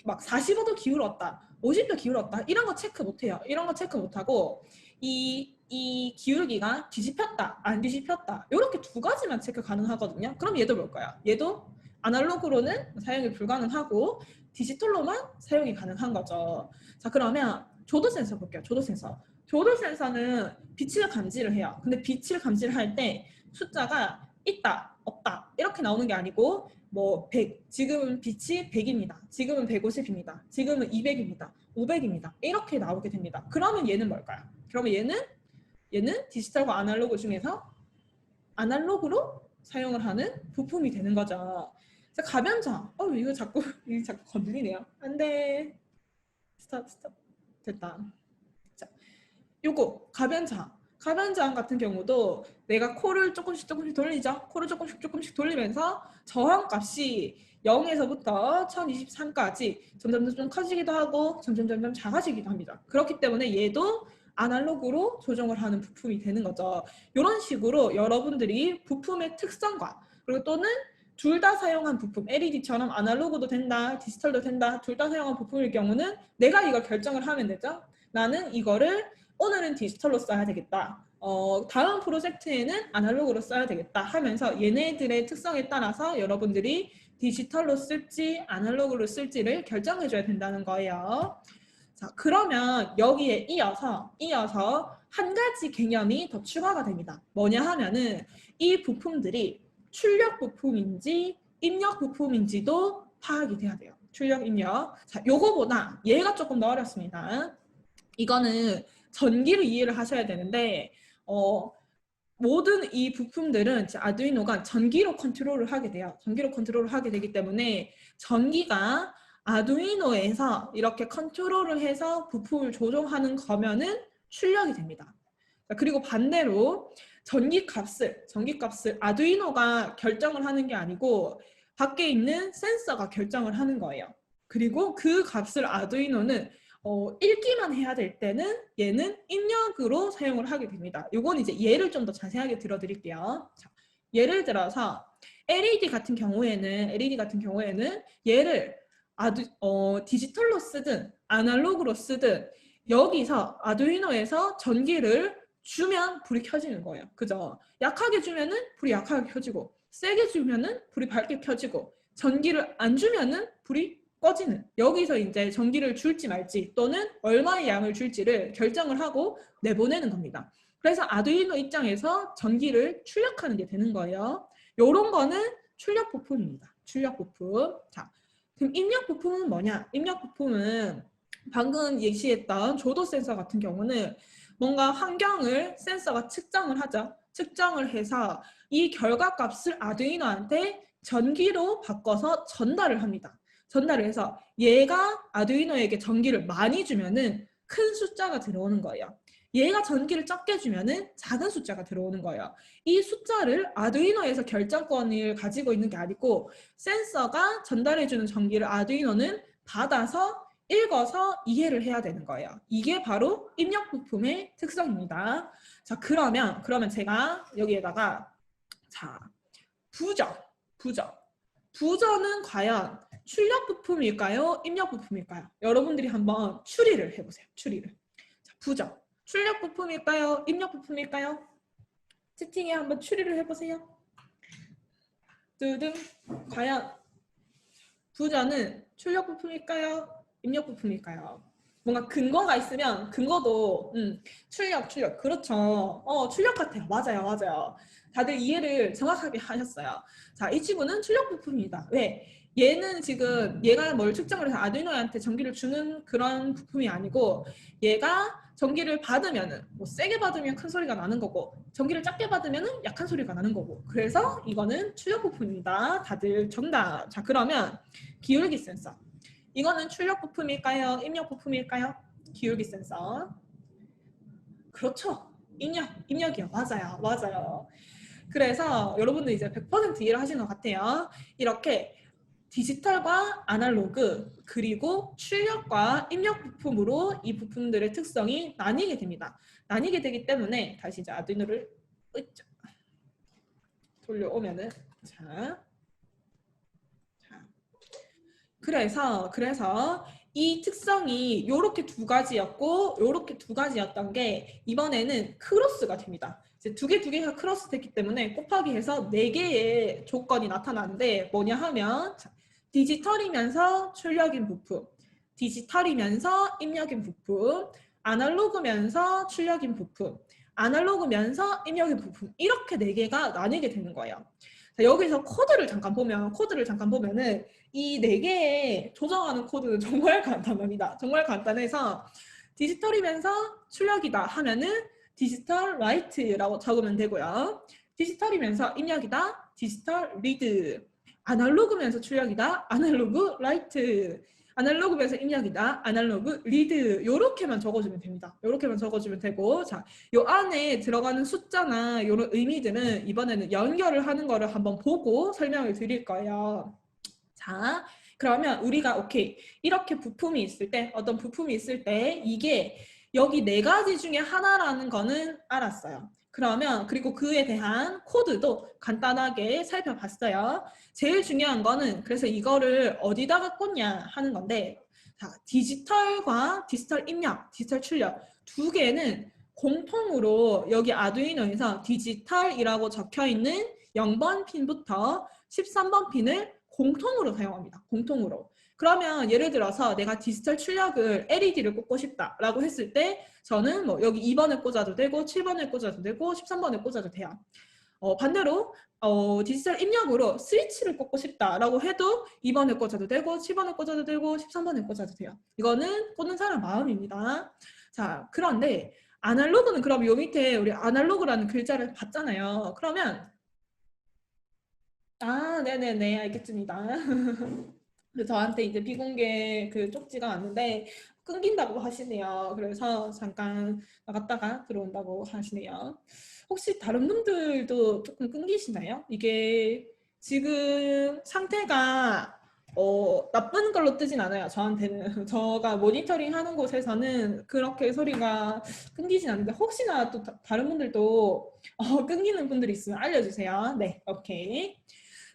막 45도 기울었다, 50도 기울었다 이런 거 체크 못해요. 이런 거 체크 못하고 이 기울기가 뒤집혔다, 안 뒤집혔다 이렇게 두 가지만 체크 가능하거든요. 그럼 얘도 뭘까요? 얘도 아날로그로는 사용이 불가능하고 디지털로만 사용이 가능한 거죠. 자, 그러면 조도 센서 볼게요. 조도 센서. 조도 센서는 빛을 감지를 해요. 근데 빛을 감지를 할 때 숫자가 있다, 없다 이렇게 나오는 게 아니고 뭐 100, 지금은 빛이 100입니다. 지금은 150입니다. 지금은 200입니다. 500입니다. 이렇게 나오게 됩니다. 그러면 얘는 뭘까요? 그러면 얘는 디지털과 아날로그 중에서 아날로그로 사용을 하는 부품이 되는 거죠. 자, 가변자. 이거 자꾸 건드리네요. 안 돼. 스톱. 됐다. 자, 요거 가변자음 같은 경우도 내가 코를 조금씩 돌리죠. 코를 조금씩 돌리면서 저항값이 0에서부터 1023까지 점점 좀 커지기도 하고 점점 작아지기도 합니다. 그렇기 때문에 얘도 아날로그로 조정을 하는 부품이 되는 거죠. 이런 식으로 여러분들이 부품의 특성과 그리고 또는 둘 다 사용한 부품, LED처럼 아날로그도 된다, 디지털도 된다, 둘 다 사용한 부품일 경우는 내가 이걸 결정을 하면 되죠. 나는 이거를 오늘은 디지털로 써야 되겠다. 다음 프로젝트에는 아날로그로 써야 되겠다 하면서 얘네들의 특성에 따라서 여러분들이 디지털로 쓸지 아날로그로 쓸지를 결정해줘야 된다는 거예요. 자, 그러면 여기에 이어서 한 가지 개념이 더 추가가 됩니다. 뭐냐 하면은 이 부품들이 출력 부품인지 입력 부품인지도 파악이 돼야 돼요. 출력, 입력. 자, 요거보다 얘가 조금 더 어렵습니다. 이거는 전기로 이해를 하셔야 되는데 모든 이 부품들은 아두이노가 전기로 컨트롤을 하게 돼요. 전기로 컨트롤을 하게 되기 때문에 전기가 아두이노에서 이렇게 컨트롤을 해서 부품을 조종하는 거면은 출력이 됩니다. 그리고 반대로 전기값을 아두이노가 결정을 하는 게 아니고 밖에 있는 센서가 결정을 하는 거예요. 그리고 그 값을 아두이노는 읽기만 해야 될 때는 얘는 입력으로 사용을 하게 됩니다. 이건 이제 예를 좀 더 자세하게 들어드릴게요. 자, 예를 들어서 LED 같은 경우에는 얘를 디지털로 쓰든 아날로그로 쓰든 여기서 아두이노에서 전기를 주면 불이 켜지는 거예요. 그죠? 약하게 주면은 불이 약하게 켜지고 세게 주면은 불이 밝게 켜지고 전기를 안 주면은 불이 꺼지는, 여기서 이제 전기를 줄지 말지 또는 얼마의 양을 줄지를 결정을 하고 내보내는 겁니다. 그래서 아두이노 입장에서 전기를 출력하는 게 되는 거예요. 요런 거는 출력 부품입니다. 출력 부품. 자, 그럼 입력 부품은 뭐냐? 입력 부품은 방금 예시했던 조도 센서 같은 경우는 뭔가 환경을 센서가 측정을 하죠. 측정을 해서 이 결과값을 아두이노한테 전기로 바꿔서 전달을 합니다. 전달을 해서 얘가 아두이노에게 전기를 많이 주면은 큰 숫자가 들어오는 거예요. 얘가 전기를 적게 주면은 작은 숫자가 들어오는 거예요. 이 숫자를 아두이노에서 결정권을 가지고 있는 게 아니고 센서가 전달해주는 전기를 아두이노는 받아서 읽어서 이해를 해야 되는 거예요. 이게 바로 입력 부품의 특성입니다. 자, 그러면 제가 여기에다가 자, 부저는 과연 출력 부품일까요? 입력 부품일까요? 여러분들이 한번 추리를 해보세요. 추리를. 자, 부저. 출력 부품일까요? 입력 부품일까요? 채팅에 한번 추리를 해보세요. 두둥. 과연 부저는 출력 부품일까요? 입력 부품일까요? 뭔가 근거가 있으면 근거도 출력. 그렇죠. 출력 같아요. 맞아요. 다들 이해를 정확하게 하셨어요. 자, 이 친구는 출력 부품입니다. 왜? 얘는 지금 얘가 뭘 측정을 해서 아두이노한테 전기를 주는 그런 부품이 아니고 얘가 전기를 받으면은 뭐 세게 받으면 큰 소리가 나는 거고 전기를 작게 받으면은 약한 소리가 나는 거고 그래서 이거는 출력 부품입니다. 다들 정답. 자, 그러면 기울기 센서. 이거는 출력 부품일까요? 입력 부품일까요? 기울기 센서. 그렇죠. 입력이요. 맞아요. 그래서 여러분들 이제 100% 이해를 하시는 것 같아요. 이렇게 디지털과 아날로그 그리고 출력과 입력 부품으로 이 부품들의 특성이 나뉘게 됩니다. 나뉘게 되기 때문에 다시 이제 아두이노를 돌려오면은 자. 그래서 이 특성이 요렇게 두 가지였고 요렇게 두 가지였던 게 이번에는 크로스가 됩니다. 이제 두 개가 크로스 됐기 때문에 곱하기 해서 4개의 조건이 나타나는데 뭐냐 하면 디지털이면서 출력인 부품, 디지털이면서 입력인 부품, 아날로그면서 출력인 부품, 아날로그면서 입력인 부품 이렇게 4개가 나뉘게 되는 거예요. 자, 여기서 코드를 잠깐 보면은 이 4개의 조정하는 코드는 정말 간단합니다. 정말 간단해서 디지털이면서 출력이다 하면은 디지털 라이트라고 적으면 되고요. 디지털이면서 입력이다, 디지털 리드. 아날로그면서 출력이다, 아날로그 라이트. 아날로그면서 입력이다, 아날로그 리드. 요렇게만 적어주면 됩니다. 요렇게만 적어주면 되고, 자, 요 안에 들어가는 숫자나 이런 의미들은 이번에는 연결을 하는 거를 한번 보고 설명을 드릴 거예요. 자, 그러면 우리가 오케이 이렇게 부품이 있을 때 어떤 부품이 있을 때 이게 여기 4가지 중에 하나라는 거는 알았어요. 그러면 그리고 그에 대한 코드도 간단하게 살펴봤어요. 제일 중요한 거는 그래서 이거를 어디다가 꽂냐 하는 건데 자, 디지털과 디지털 입력, 디지털 출력 2개는 공통으로 여기 아두이노에서 디지털이라고 적혀있는 0번 핀부터 13번 핀을 공통으로 사용합니다. 공통으로. 그러면 예를 들어서 내가 디지털 출력을 LED를 꽂고 싶다라고 했을 때 저는 뭐 여기 2번을 꽂아도 되고 7번을 꽂아도 되고 13번을 꽂아도 돼요. 반대로 디지털 입력으로 스위치를 꽂고 싶다라고 해도 2번을 꽂아도 되고 7번을 꽂아도 되고 13번을 꽂아도 돼요. 이거는 꽂는 사람 마음입니다. 자, 그런데 아날로그는 그럼 요 밑에 우리 아날로그라는 글자를 봤잖아요. 그러면 네네네 알겠습니다. 그래서 저한테 이제 비공개 그 쪽지가 왔는데 끊긴다고 하시네요. 그래서 잠깐 나갔다가 들어온다고 하시네요. 혹시 다른 분들도 조금 끊기시나요? 이게 지금 상태가 나쁜 걸로 뜨진 않아요. 저한테는. 제가 모니터링 하는 곳에서는 그렇게 소리가 끊기진 않는데 혹시나 또 다른 분들도 끊기는 분들이 있으면 알려주세요. 네, 오케이.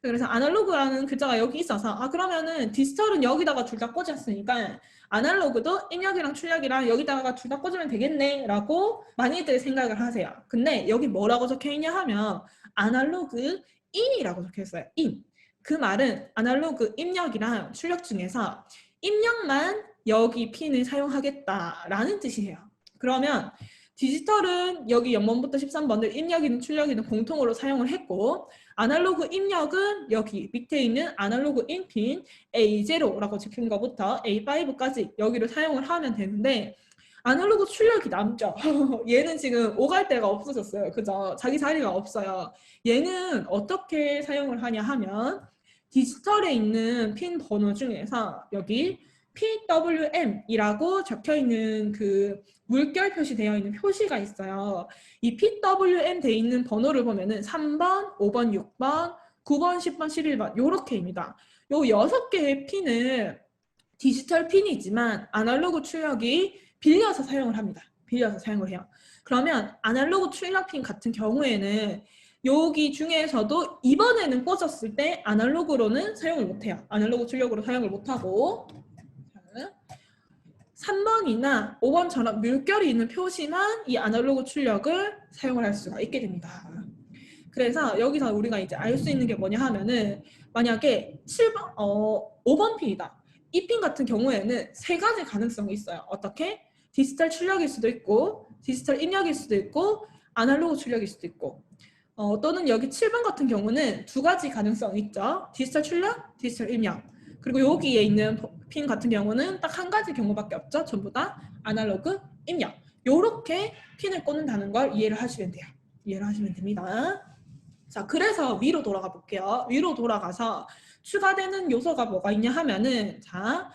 그래서 아날로그라는 글자가 여기 있어서 그러면은 디지털은 여기다가 둘 다 꽂았으니까 아날로그도 입력이랑 출력이랑 여기다가 둘 다 꽂으면 되겠네 라고 많이들 생각을 하세요. 근데 여기 뭐라고 적혀 있냐 하면 아날로그 인이라고 적혀 있어요. 인. 그 말은 아날로그 입력이랑 출력 중에서 입력만 여기 핀을 사용하겠다라는 뜻이에요. 그러면 디지털은 여기 0번부터 13번을 입력이든 출력이든 공통으로 사용을 했고 아날로그 입력은 여기 밑에 있는 아날로그 인핀 A0라고 적힌 것부터 A5까지 여기를 사용을 하면 되는데 아날로그 출력이 남죠. 얘는 지금 오갈 데가 없어졌어요. 그죠? 자기 자리가 없어요. 얘는 어떻게 사용을 하냐 하면 디지털에 있는 핀 번호 중에서 여기 PWM이라고 적혀 있는 그 물결 표시되어 있는 표시가 있어요. 이 PWM 돼 있는 번호를 보면은 3번, 5번, 6번, 9번, 10번, 11번 요렇게입니다. 요 6개의 핀은 디지털 핀이지만 아날로그 출력이 빌려서 사용을 합니다. 빌려서 사용을 해요. 그러면 아날로그 출력 핀 같은 경우에는 여기 중에서도 이번에는 꽂았을 때 아날로그로는 사용을 못해요. 아날로그 출력으로 사용을 못하고 3번이나 5번처럼 물결이 있는 표시만 이 아날로그 출력을 사용을 할 수가 있게 됩니다. 그래서 여기서 우리가 이제 알 수 있는 게 뭐냐 하면은 만약에 7번, 5번 핀이다. 이 핀 같은 경우에는 세 가지 가능성이 있어요. 어떻게? 디지털 출력일 수도 있고 디지털 입력일 수도 있고 아날로그 출력일 수도 있고 또는 여기 7번 같은 경우는 두 가지 가능성이 있죠. 디지털 출력, 디지털 입력. 그리고 여기에 있는 핀 같은 경우는 딱 한 가지 경우밖에 없죠. 전부 다 아날로그 입력. 요렇게 핀을 꽂는다는 걸 이해를 하시면 돼요. 이해를 하시면 됩니다. 자, 그래서 위로 돌아가 볼게요. 위로 돌아가서 추가되는 요소가 뭐가 있냐 하면은 자,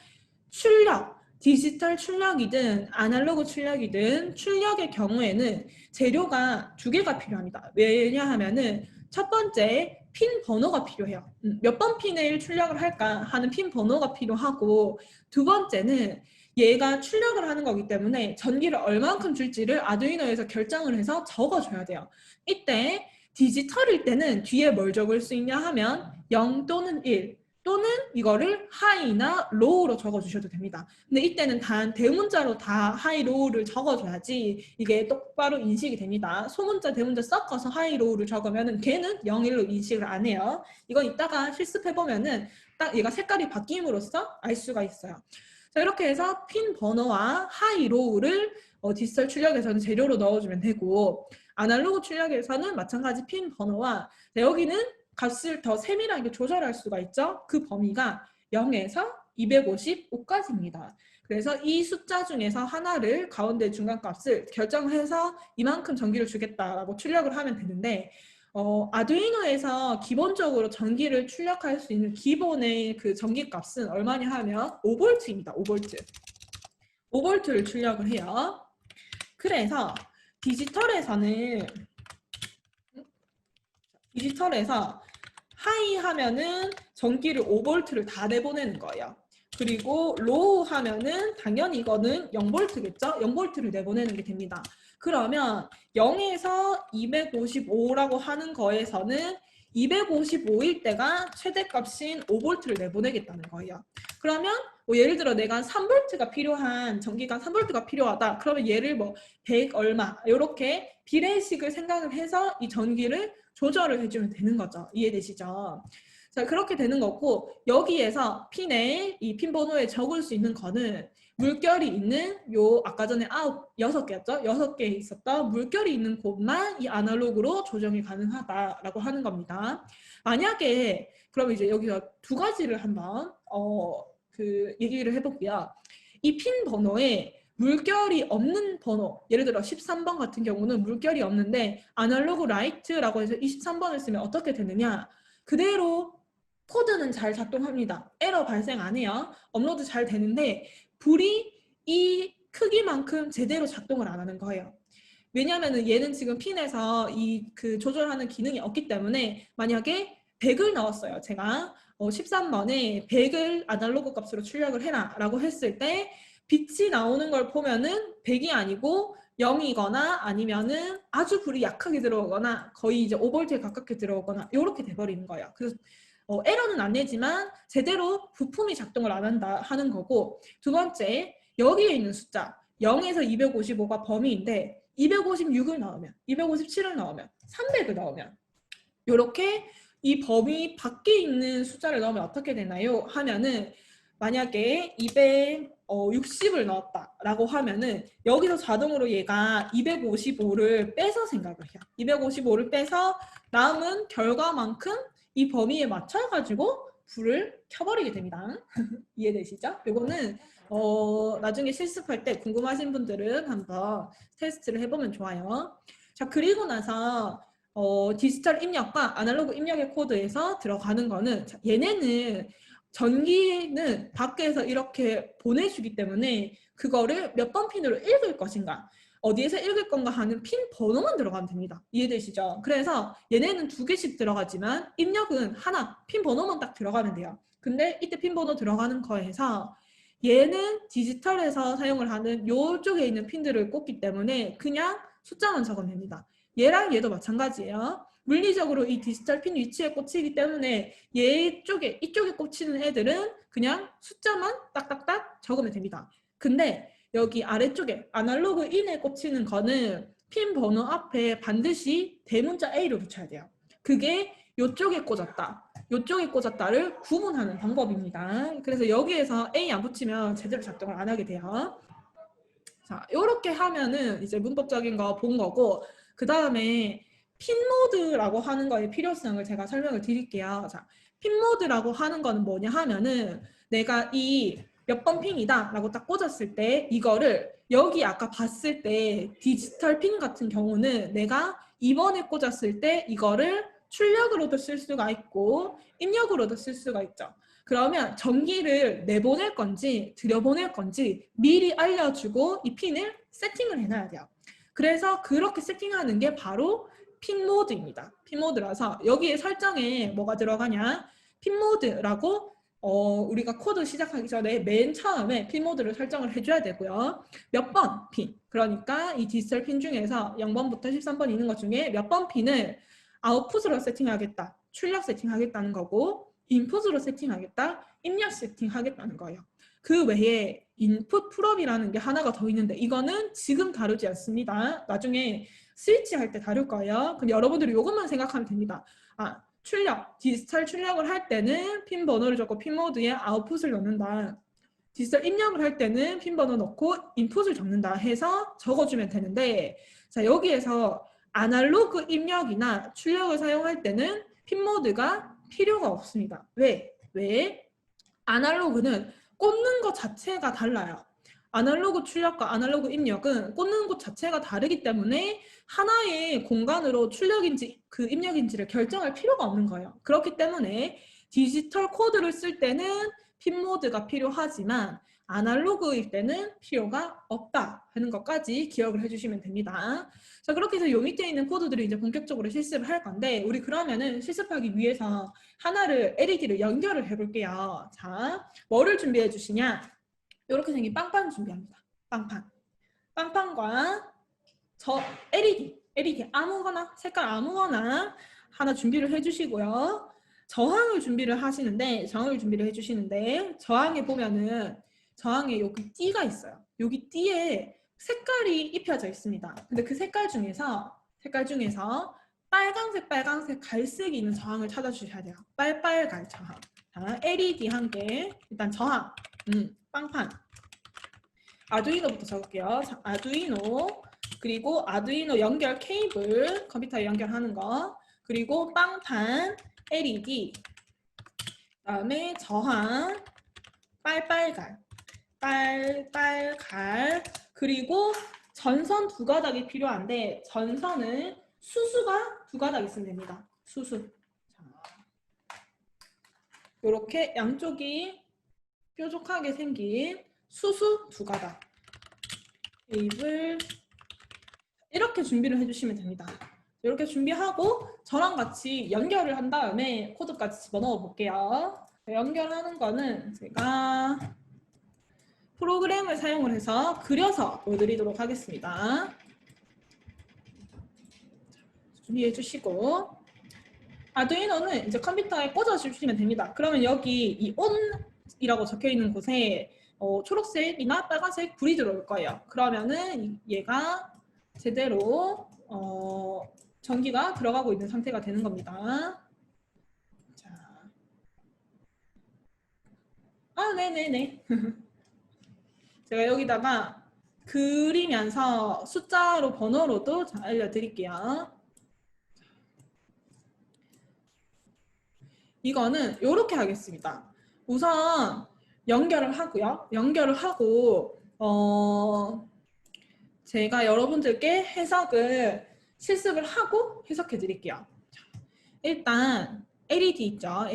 출력, 디지털 출력이든 아날로그 출력이든 출력의 경우에는 재료가 두 개가 필요합니다. 왜냐하면은 첫 번째 핀 번호가 필요해요. 몇 번 핀을 출력을 할까 하는 핀 번호가 필요하고 두 번째는 얘가 출력을 하는 거기 때문에 전기를 얼만큼 줄지를 아두이노에서 결정을 해서 적어줘야 돼요. 이때 디지털일 때는 뒤에 뭘 적을 수 있냐 하면 0 또는 1 또는 이거를 하이나 로우로 적어주셔도 됩니다. 근데 이때는 단 대문자로 다 하이, 로우를 적어줘야지 이게 똑바로 인식이 됩니다. 소문자, 대문자 섞어서 하이, 로우를 적으면 걔는 0, 1로 인식을 안 해요. 이건 이따가 실습해보면은 딱 얘가 색깔이 바뀜으로써 알 수가 있어요. 자, 이렇게 해서 핀 번호와 하이, 로우를 디지털 출력에서는 재료로 넣어주면 되고 아날로그 출력에서는 마찬가지 핀 번호와 여기는 값을 더 세밀하게 조절할 수가 있죠. 그 범위가 0에서 255까지입니다. 그래서 이 숫자 중에서 하나를 가운데 중간값을 결정해서 이만큼 전기를 주겠다라고 출력을 하면 되는데 아두이노에서 기본적으로 전기를 출력할 수 있는 기본의 그 전기값은 얼마냐 하면 5V입니다. 5V. 5V를 출력을 해요. 그래서 디지털에서 하이 하면은 전기를 5V를 다 내보내는 거예요. 그리고 로우 하면은 당연히 이거는 0V겠죠? 0V를 내보내는 게 됩니다. 그러면 0에서 255라고 하는 거에서는 255일 때가 최대값인 5V를 내보내겠다는 거예요. 그러면 예를 들어 내가 3V가 필요한 전기가 3V가 필요하다. 그러면 얘를 뭐 100 얼마 이렇게 비례식을 생각을 해서 이 전기를 조절을 해주면 되는 거죠. 이해되시죠? 자, 그렇게 되는 거고 여기에서 핀에 이 핀 번호에 적을 수 있는 거는 물결이 있는 요 아까 전에 6개였죠? 6개 있었던 물결이 있는 곳만 이 아날로그로 조정이 가능하다라고 하는 겁니다. 만약에 그럼 이제 여기서 두 가지를 한번 그 얘기를 해볼게요. 이 핀 번호에 물결이 없는 번호, 예를 들어 13번 같은 경우는 물결이 없는데 아날로그 라이트라고 해서 23번을 쓰면 어떻게 되느냐? 그대로 코드는 잘 작동합니다. 에러 발생 안 해요. 업로드 잘 되는데 불이 이 크기만큼 제대로 작동을 안 하는 거예요. 왜냐면은 얘는 지금 핀에서 그 조절하는 기능이 없기 때문에 만약에 100을 넣었어요. 제가 13번에 100을 아날로그 값으로 출력을 해라 라고 했을 때 빛이 나오는 걸 보면은 100이 아니고 0이거나 아니면은 아주 불이 약하게 들어오거나 거의 이제 5V에 가깝게 들어오거나 이렇게 돼버리는 거예요. 그래서 에러는 안 내지만 제대로 부품이 작동을 안 한다 하는 거고, 두 번째 여기에 있는 숫자 0에서 255가 범위인데 256을 넣으면, 257을 넣으면, 300을 넣으면 이렇게 이 범위 밖에 있는 숫자를 넣으면 어떻게 되나요? 하면은 만약에 260을 넣었다라고 하면은 여기서 자동으로 얘가 255를 빼서 생각을 해요. 255를 빼서 남은 결과만큼 이 범위에 맞춰가지고 불을 켜버리게 됩니다. 이해되시죠? 이거는 나중에 실습할 때 궁금하신 분들은 한번 테스트를 해보면 좋아요. 자, 그리고 나서 디지털 입력과 아날로그 입력의 코드에서 들어가는 거는, 자, 얘네는 전기는 밖에서 이렇게 보내주기 때문에 그거를 몇 번 핀으로 읽을 것인가, 어디에서 읽을 건가 하는 핀 번호만 들어가면 됩니다. 이해되시죠? 그래서 얘네는 2개씩 들어가지만 입력은 하나, 핀 번호만 딱 들어가면 돼요. 근데 이때 핀 번호 들어가는 거에서 얘는 디지털에서 사용을 하는 요쪽에 있는 핀들을 꽂기 때문에 그냥 숫자만 적으면 됩니다. 얘랑 얘도 마찬가지예요. 물리적으로 이 디지털 핀 위치에 꽂히기 때문에 이쪽에 꽂히는 애들은 그냥 숫자만 딱딱딱 적으면 됩니다. 근데 여기 아래쪽에 아날로그 인에 꽂히는 거는 핀 번호 앞에 반드시 대문자 A를 붙여야 돼요. 그게 이쪽에 꽂았다, 이쪽에 꽂았다를 구분하는 방법입니다. 그래서 여기에서 A 안 붙이면 제대로 작동을 안 하게 돼요. 자, 이렇게 하면은 이제 문법적인 거 본 거고, 그 다음에 핀모드라고 하는 거의 필요성을 제가 설명을 드릴게요. 자, 핀모드라고 하는 거는 뭐냐 하면은 내가 이 몇 번 핀이다 라고 딱 꽂았을 때 이거를 여기 아까 봤을 때 디지털 핀 같은 경우는 내가 2번에 꽂았을 때 이거를 출력으로도 쓸 수가 있고 입력으로도 쓸 수가 있죠. 그러면 전기를 내보낼 건지 들여보낼 건지 미리 알려주고 이 핀을 세팅을 해놔야 돼요. 그래서 그렇게 세팅하는 게 바로 핀 모드입니다. 핀 모드라서 여기에 설정에 뭐가 들어가냐, 핀 모드라고 우리가 코드 시작하기 전에 맨 처음에 핀 모드를 설정을 해줘야 되고요. 몇 번 핀, 그러니까 이 디지털 핀 중에서 0번부터 13번 있는 것 중에 몇 번 핀을 아웃풋으로 세팅하겠다, 출력 세팅하겠다는 거고, 인풋으로 세팅하겠다, 입력 세팅하겠다는 거예요. 그 외에 인풋 풀업이라는 게 하나가 더 있는데 이거는 지금 다루지 않습니다. 나중에 스위치 할 때 다룰 거예요. 그럼 여러분들이 이것만 생각하면 됩니다. 아, 출력, 디지털 출력을 할 때는 핀 번호를 적고 핀 모드에 아웃풋을 넣는다. 디지털 입력을 할 때는 핀 번호 넣고 인풋을 적는다 해서 적어주면 되는데, 자, 여기에서 아날로그 입력이나 출력을 사용할 때는 핀 모드가 필요가 없습니다. 왜? 아날로그는 꽂는 것 자체가 달라요. 아날로그 출력과 아날로그 입력은 꽂는 곳 자체가 다르기 때문에 하나의 공간으로 출력인지 그 입력인지를 결정할 필요가 없는 거예요. 그렇기 때문에 디지털 코드를 쓸 때는 핀 모드가 필요하지만 아날로그일 때는 필요가 없다 하는 것까지 기억을 해주시면 됩니다. 자, 그렇게 해서 요 밑에 있는 코드들을 이제 본격적으로 실습을 할 건데, 우리 그러면은 실습하기 위해서 하나를 LED를 연결을 해볼게요. 자, 뭐를 준비해 주시냐? 이렇게 생긴 빵판 준비합니다. 빵판과 저 LED 아무거나 색깔 아무거나 하나 준비를 해주시고요. 저항을 준비를 해주시는데 저항에 보면은 저항에 여기 띠가 있어요. 여기 띠에 색깔이 입혀져 있습니다. 근데 그 색깔 중에서 빨간색, 갈색이 있는 저항을 찾아주셔야 돼요. 빨빨갈 저항. 자, LED 한 개. 일단 저항. 빵판. 아두이노부터 적을게요. 자, 아두이노. 그리고 아두이노 연결 케이블. 컴퓨터에 연결하는 거. 그리고 빵판. LED. 그다음에 저항. 빨빨갈. 그리고 전선 2가닥이 필요한데 전선은 수수가 2가닥 있으면 됩니다. 수수. 이렇게 양쪽이 뾰족하게 생긴 수수 두 가닥 케이블 이렇게 준비를 해주시면 됩니다. 이렇게 준비하고 저랑 같이 연결을 한 다음에 코드까지 집어넣어 볼게요. 연결하는 거는 제가 프로그램을 사용을 해서 그려서 보여드리도록 하겠습니다. 준비해 주시고 아두이노는 이제 컴퓨터에 꽂아 주시면 됩니다. 그러면 여기 이 ON이라고 적혀 있는 곳에 초록색이나 빨간색 불이 들어올 거예요. 그러면은 얘가 제대로 전기가 들어가고 있는 상태가 되는 겁니다. 자, 네네네. 제가 여기다가 그리면서 숫자로 번호로도 알려드릴게요. 이거는 이렇게 하겠습니다. 우선 연결을 하고요. 연결을 하고 제가 여러분들께 해석을 실습을 하고 해석해 드릴게요. 일단 LED 있죠.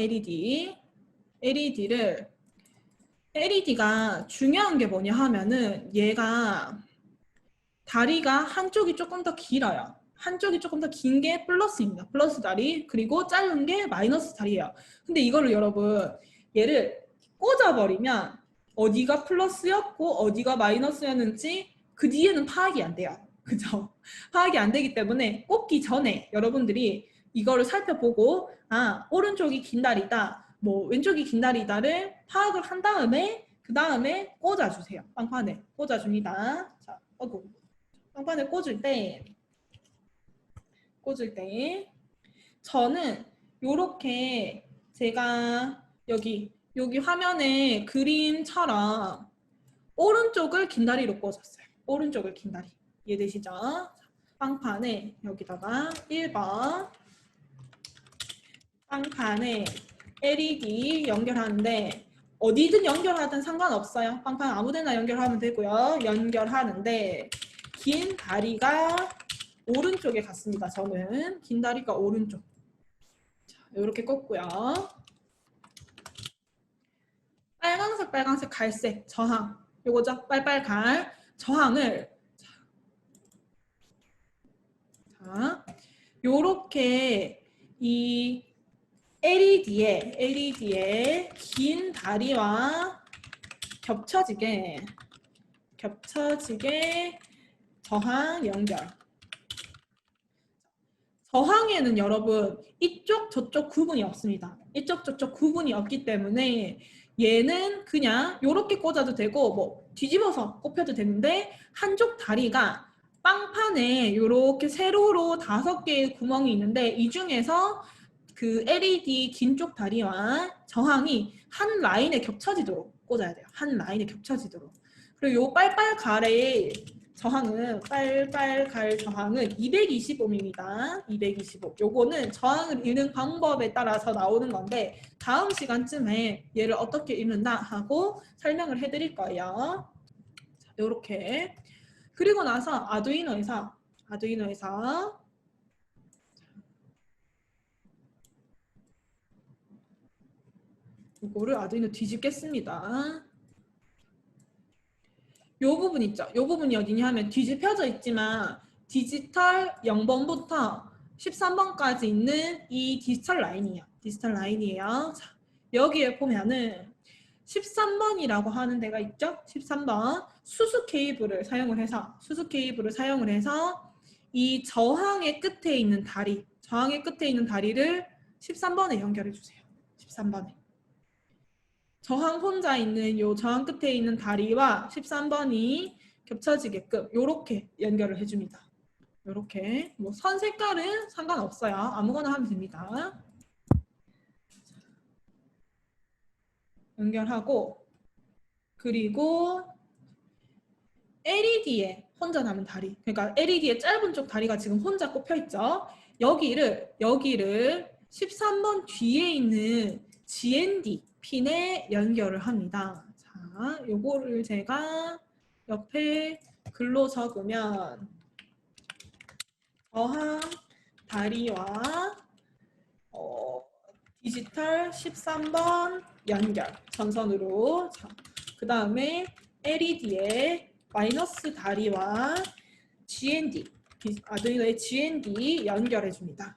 LED가 중요한 게 뭐냐 하면은 얘가 다리가 한쪽이 조금 더 길어요. 한쪽이 조금 더 긴 게 플러스입니다. 플러스 다리. 그리고 짧은 게 마이너스 다리예요. 근데 이거를 여러분 얘를 꽂아버리면 어디가 플러스였고 어디가 마이너스였는지 그 뒤에는 파악이 안 돼요. 그죠? 파악이 안 되기 때문에 꽂기 전에 여러분들이 이거를 살펴보고 오른쪽이 긴 다리다, 뭐 왼쪽이 긴 다리다를 파악을 한 다음에 그 다음에 꽂아주세요. 빵판에 꽂아줍니다. 자, 빵판에 꽂을 때 저는 요렇게 제가 여기 화면에 그림처럼 오른쪽을 긴 다리로 꽂았어요. 오른쪽을 긴 다리. 이해되시죠? 빵판에 여기다가 1번 빵판에 LED 연결하는데 어디든 연결하든 상관없어요. 빵판 아무데나 연결하면 되고요. 연결하는데 긴 다리가 오른쪽에 갔습니다. 저는 긴 다리가 오른쪽. 자, 이렇게 꽂고요. 빨간색, 갈색 저항. 요거죠? 빨빨갈 저항을 자, 요렇게 이 LED의 긴 다리와 겹쳐지게 저항 연결. 저항에는 여러분 이쪽 저쪽 구분이 없습니다. 이쪽 저쪽 구분이 없기 때문에 얘는 그냥 이렇게 꽂아도 되고 뭐 뒤집어서 꼽혀도 되는데 한쪽 다리가 빵판에 이렇게 세로로 5개의 구멍이 있는데 이 중에서 그 LED 긴 쪽 다리와 저항이 한 라인에 겹쳐지도록 꽂아야 돼요. 한 라인에 겹쳐지도록. 그리고 요 빨빨갈의 빨빨갈 저항은 225입니다. 225. 요거는 저항을 읽는 방법에 따라서 나오는 건데 다음 시간쯤에 얘를 어떻게 읽는다 하고 설명을 해드릴 거예요. 자, 요렇게. 그리고 나서 아두이노에서 이거를 아두이노 뒤집겠습니다. 요 부분 있죠? 요 부분이 어디냐 하면 뒤집혀져 있지만 디지털 0번부터 13번까지 있는 이 디지털 라인이에요. 자, 여기에 보면은 13번이라고 하는 데가 있죠? 13번 수수 케이블을 사용을 해서 이 저항의 끝에 있는 다리를 13번에 연결해 주세요. 13번에. 저항 혼자 있는 요 저항 끝에 있는 다리와 13번이 겹쳐지게끔 요렇게 연결을 해줍니다. 요렇게 뭐 선 색깔은 상관없어요. 아무거나 하면 됩니다. 연결하고 그리고 LED에 혼자 남은 다리, 그러니까 LED의 짧은 쪽 다리가 지금 혼자 꼽혀 있죠. 여기를 13번 뒤에 있는 GND 핀에 연결을 합니다. 자, 요거를 제가 옆에 글로 적으면 저항 다리와 디지털 13번 연결 전선으로. 그 다음에 LED의 마이너스 다리와 GND, 아두이노의 GND 연결해 줍니다.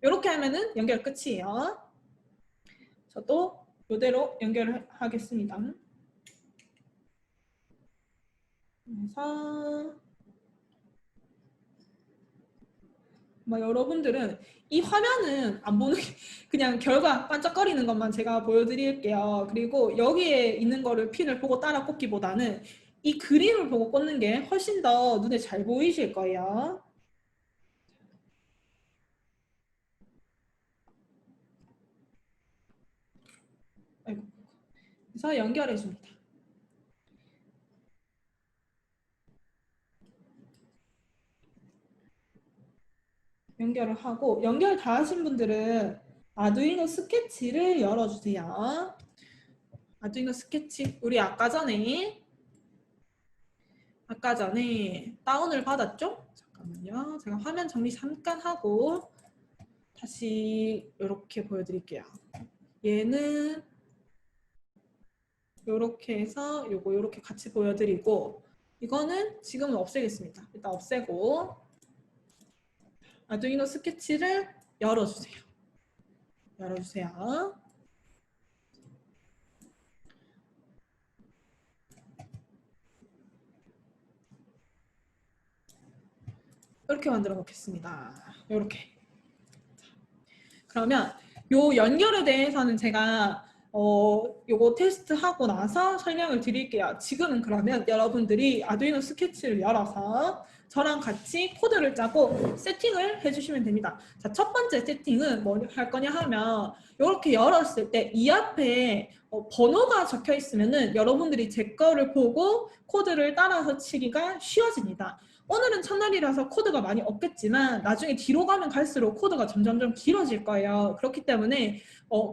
이렇게 하면은 연결 끝이에요. 저도 이대로 연결을 하겠습니다. 그래서 여러분들은 이 화면은 안 보는 게 그냥 결과 반짝거리는 것만 제가 보여드릴게요. 그리고 여기에 있는 거를 핀을 보고 따라 꽂기보다는 이 그림을 보고 꽂는 게 훨씬 더 눈에 잘 보이실 거예요. 그래서 연결해 줍니다. 연결을 하고, 연결 다 하신 분들은 아두이노 스케치를 열어주세요. 아두이노 스케치, 우리 아까 전에 다운을 받았죠? 잠깐만요. 제가 화면 정리 잠깐 하고 다시 이렇게 보여드릴게요. 얘는 이렇게 해서 요거 이렇게 같이 보여드리고, 이거는 지금은 없애겠습니다. 일단 없애고 아두이노 스케치를 열어주세요. 열어주세요. 이렇게 만들어 놓겠습니다. 이렇게. 그러면 요 연결에 대해서는 제가 요거 테스트하고 나서 설명을 드릴게요. 지금은 그러면 여러분들이 아두이노 스케치를 열어서 저랑 같이 코드를 짜고 세팅을 해주시면 됩니다. 자, 첫 번째 세팅은 뭐 할 거냐 하면 이렇게 열었을 때 이 앞에 번호가 적혀 있으면은 여러분들이 제 거를 보고 코드를 따라서 치기가 쉬워집니다. 오늘은 첫날이라서 코드가 많이 없겠지만 나중에 뒤로 가면 갈수록 코드가 점점점 길어질 거예요. 그렇기 때문에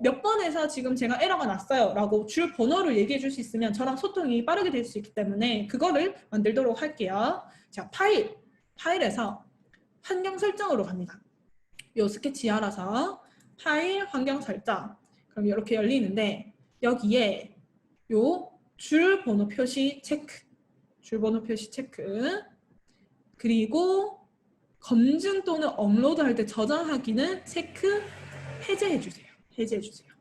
몇 번에서 지금 제가 에러가 났어요 라고 줄 번호를 얘기해 줄 수 있으면 저랑 소통이 빠르게 될 수 있기 때문에 그거를 만들도록 할게요. 자, 파일에서 환경 설정으로 갑니다. 요 스케치 열어서 파일 환경 설정, 그럼 이렇게 열리는데 여기에 요 줄 번호 표시 체크, 줄 번호 표시 체크, 그리고 검증 또는 업로드할 때 저장하기는 체크 해제해주세요. 해제해주세요.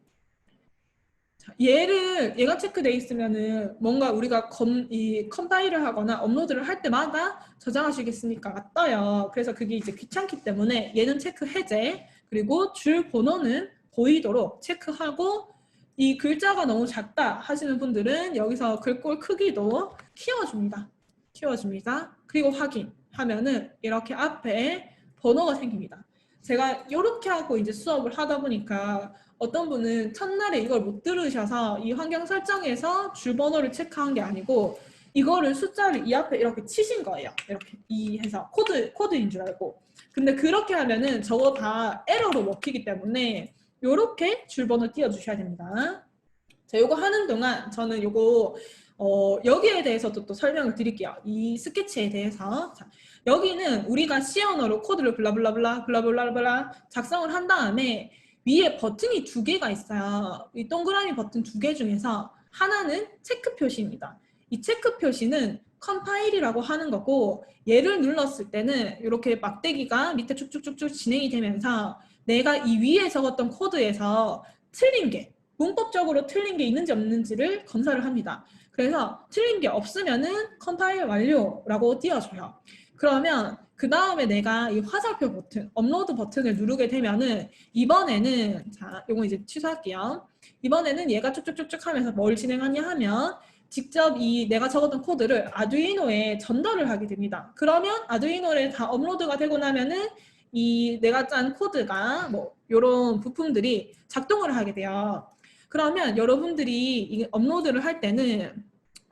자, 얘가 체크돼 있으면은 뭔가 우리가 컴파일을 하거나 업로드를 할 때마다 저장하시겠습니까? 떠요. 그래서 그게 이제 귀찮기 때문에 얘는 체크 해제, 그리고 줄 번호는 보이도록 체크하고, 이 글자가 너무 작다 하시는 분들은 여기서 글꼴 크기도 키워줍니다. 키워줍니다. 그리고 확인하면은 이렇게 앞에 번호가 생깁니다. 제가 이렇게 하고 이제 수업을 하다 보니까 어떤 분은 첫날에 이걸 못 들으셔서 이 환경 설정에서 줄 번호를 체크한 게 아니고 이거를 숫자를 이 앞에 이렇게 치신 거예요. 이렇게 해서 코드인 줄 알고. 근데 그렇게 하면은 저거 다 에러로 먹히기 때문에 이렇게 줄 번호 띄워주셔야 됩니다. 자, 요거 하는 동안 저는 요거 여기에 대해서도 또 설명을 드릴게요. 이 스케치에 대해서. 자, 여기는 우리가 C 언어로 코드를 블라블라블라 작성을 한 다음에 위에 버튼이 2개가 있어요. 이 동그라미 버튼 2개 중에서 하나는 체크 표시입니다. 이 체크 표시는 컴파일이라고 하는 거고, 얘를 눌렀을 때는 이렇게 막대기가 밑에 쭉쭉쭉쭉 진행이 되면서 내가 이 위에 적었던 코드에서 틀린 게, 문법적으로 틀린 게 있는지 없는지를 검사를 합니다. 그래서 틀린 게 없으면은 컴파일 완료라고 띄워줘요. 그러면 그 다음에 내가 이 화살표 버튼, 업로드 버튼을 누르게 되면은 이번에는, 자, 요거 이제 취소할게요. 이번에는 얘가 쭉쭉쭉쭉 하면서 뭘 진행하냐 하면 직접 이 내가 적었던 코드를 아두이노에 전달을 하게 됩니다. 그러면 아두이노에 다 업로드가 되고 나면은 이 내가 짠 코드가 뭐 요런 부품들이 작동을 하게 돼요. 그러면 여러분들이 이 업로드를 할 때는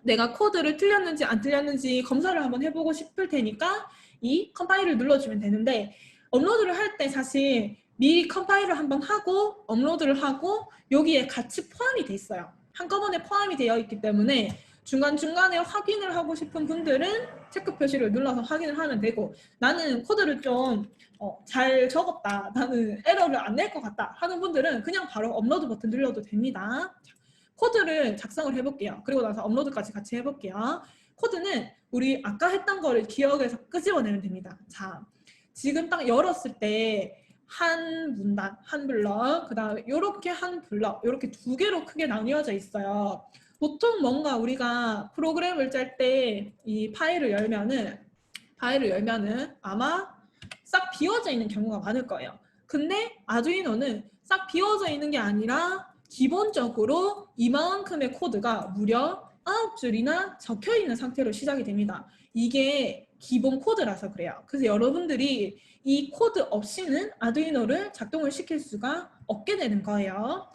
내가 코드를 틀렸는지 안 틀렸는지 검사를 한번 해보고 싶을 테니까 이 컴파일을 눌러주면 되는데, 업로드를 할 때 사실 미리 컴파일을 한번 하고 업로드를 하고 여기에 같이 포함이 돼 있어요. 한꺼번에 포함이 되어 있기 때문에 중간중간에 확인을 하고 싶은 분들은 체크 표시를 눌러서 확인을 하면 되고, 나는 코드를 좀 잘 적었다, 나는 에러를 안 낼 것 같다 하는 분들은 그냥 바로 업로드 버튼 눌러도 됩니다. 자, 코드를 작성을 해볼게요. 그리고 나서 업로드까지 같이 해볼게요. 코드는 우리 아까 했던 거를 기억해서 끄집어내면 됩니다. 자, 지금 딱 열었을 때 한 문단, 한 블럭, 그 다음에 이렇게 한 블럭, 이렇게 두 개로 크게 나뉘어져 있어요. 보통 뭔가 우리가 프로그램을 짤 때 이 파일을 열면은 아마 싹 비워져 있는 경우가 많을 거예요. 근데 아두이노는 싹 비워져 있는 게 아니라 기본적으로 이만큼의 코드가 무려 9줄이나 적혀 있는 상태로 시작이 됩니다. 이게 기본 코드라서 그래요. 그래서 여러분들이 이 코드 없이는 아두이노를 작동을 시킬 수가 없게 되는 거예요.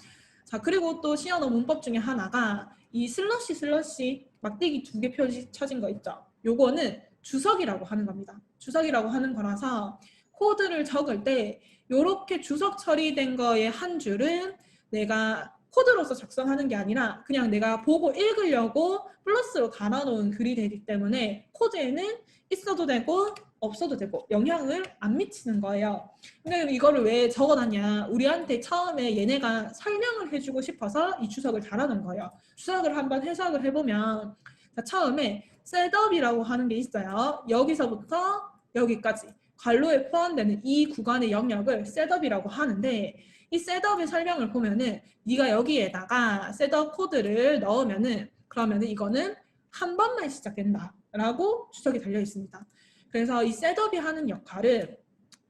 자, 그리고 또 C 언어 문법 중에 하나가 이 슬러시 막대기 두 개 펴진 거 있죠. 요거는 주석이라고 하는 겁니다. 주석이라고 하는 거라서 코드를 적을 때 요렇게 주석 처리된 거의 한 줄은 내가 코드로서 작성하는 게 아니라 그냥 내가 보고 읽으려고 플러스로 달아놓은 글이 되기 때문에 코드에는 있어도 되고 없어도 되고 영향을 안 미치는 거예요. 근데 이거를 왜 적어놨냐? 우리한테 처음에 얘네가 설명을 해주고 싶어서 이 주석을 달아놓은 거예요. 주석을 한번 해석을 해보면, 자, 처음에 셋업이라고 하는 게 있어요. 여기서부터 여기까지 괄호에 포함되는 이 구간의 영역을 셋업이라고 하는데, 이 셋업의 설명을 보면은 네가 여기에다가 셋업 코드를 넣으면은 그러면은 이거는 한 번만 시작된다라고 주석이 달려 있습니다. 그래서 이 셋업이 하는 역할은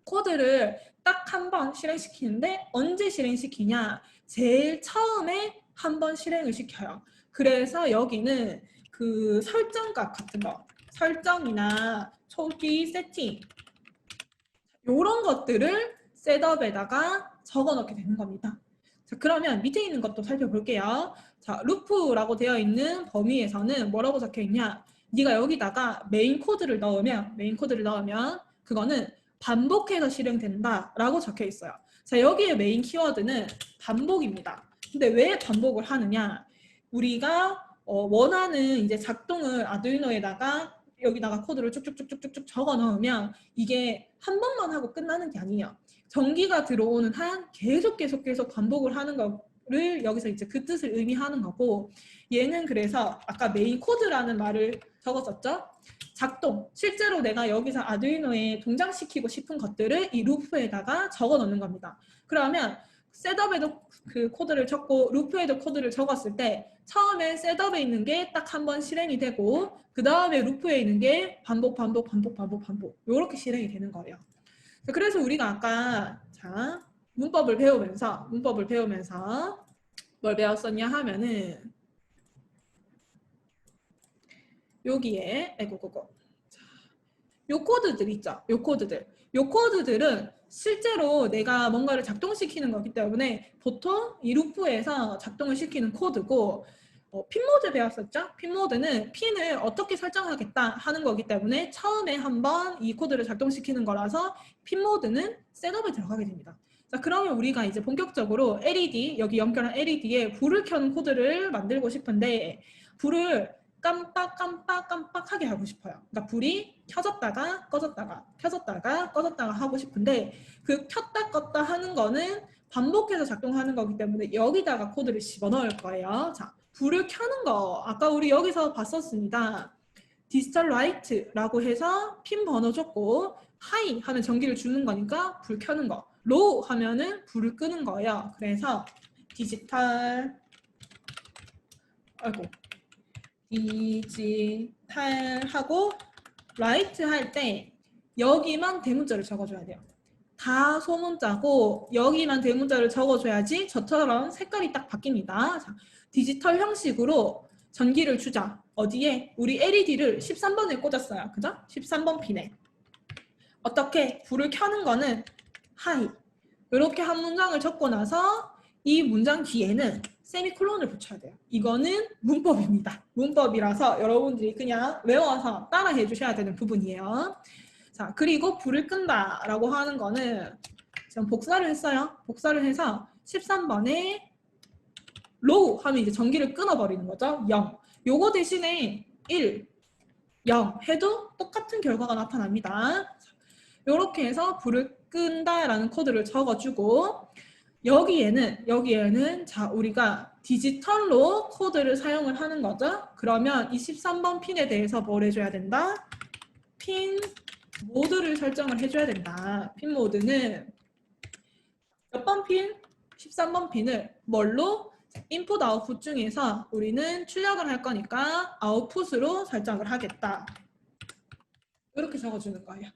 코드를 딱 한 번 실행시키는데 언제 실행시키냐? 제일 처음에 한 번 실행을 시켜요. 그래서 여기는 그 설정값 같은 거, 설정이나 초기 세팅 이런 것들을 셋업에다가 적어넣게 되는 겁니다. 자, 그러면 밑에 있는 것도 살펴볼게요. 자, 루프라고 되어 있는 범위에서는 뭐라고 적혀 있냐? 네가 여기다가 메인 코드를 넣으면 그거는 반복해서 실행된다라고 적혀 있어요. 자, 여기에 메인 키워드는 반복입니다. 근데 왜 반복을 하느냐? 우리가 원하는 이제 작동을 아두이노에다가 여기다가 코드를 쭉쭉쭉쭉쭉 적어 넣으면 이게 한 번만 하고 끝나는 게 아니에요. 전기가 들어오는 한 계속 반복을 하는 거를 여기서 이제 그 뜻을 의미하는 거고, 얘는 그래서 아까 메인 코드라는 말을 적었었죠? 작동, 실제로 내가 여기서 아두이노에 동작시키고 싶은 것들을 이 루프에다가 적어 넣는 겁니다. 그러면 셋업에도 그 코드를 적고 루프에도 코드를 적었을 때 처음에 셋업에 있는 게 딱 한 번 실행이 되고 그 다음에 루프에 있는 게 반복 이렇게 실행이 되는 거예요. 그래서 우리가 아까 자 문법을 배우면서 뭘 배웠었냐 하면은 여기에 요 코드들 있죠. 요 코드들은 실제로 내가 뭔가를 작동시키는 거기 때문에 보통 이 루프에서 작동을 시키는 코드고, 핀 모드 배웠었죠? 핀 모드는 핀을 어떻게 설정하겠다 하는 거기 때문에 처음에 한번 이 코드를 작동시키는 거라서 핀 모드는 셋업에 들어가게 됩니다. 자, 그러면 우리가 이제 본격적으로 LED, 여기 연결한 LED에 불을 켜는 코드를 만들고 싶은데 불을 깜빡하게 하고 싶어요. 그러니까 불이 켜졌다가 꺼졌다가 하고 싶은데 그 켰다 껐다 하는 거는 반복해서 작동하는 거기 때문에 여기다가 코드를 집어넣을 거예요. 자, 불을 켜는 거 아까 우리 여기서 봤었습니다. 디지털 라이트라고 해서 핀 번호 줬고 하이 하면 전기를 주는 거니까 불 켜는 거, 로우 하면은 불을 끄는 거예요. 그래서 디지털 하고 라이트 할 때 여기만 대문자를 적어줘야 돼요. 다 소문자고 여기만 대문자를 적어줘야지 저처럼 색깔이 딱 바뀝니다. 자, 디지털 형식으로 전기를 주자. 어디에? 우리 LED를 13번에 꽂았어요. 그죠? 13번 핀에. 어떻게? 불을 켜는 거는 하이. 이렇게 한 문장을 적고 나서 이 문장 뒤에는 세미콜론을 붙여야 돼요. 이거는 문법입니다. 문법이라서 여러분들이 그냥 외워서 따라해 주셔야 되는 부분이에요. 자, 그리고 불을 끈다라고 하는 거는 지금 복사를 했어요. 복사를 해서 13번에 로우 하면 이제 전기를 끊어버리는 거죠. 0. 요거 대신에 1, 0 해도 똑같은 결과가 나타납니다. 이렇게 해서 불을 끈다라는 코드를 적어주고 여기에는 자 우리가 디지털로 코드를 사용을 하는 거죠. 그러면 이 13번 핀에 대해서 뭘 해줘야 된다? 핀 모드를 설정을 해줘야 된다. 핀 모드는 몇 번 핀? 13번 핀을 뭘로? 인풋 아웃풋 중에서 우리는 출력을 할 거니까 아웃풋으로 설정을 하겠다. 이렇게 적어주는 거예요.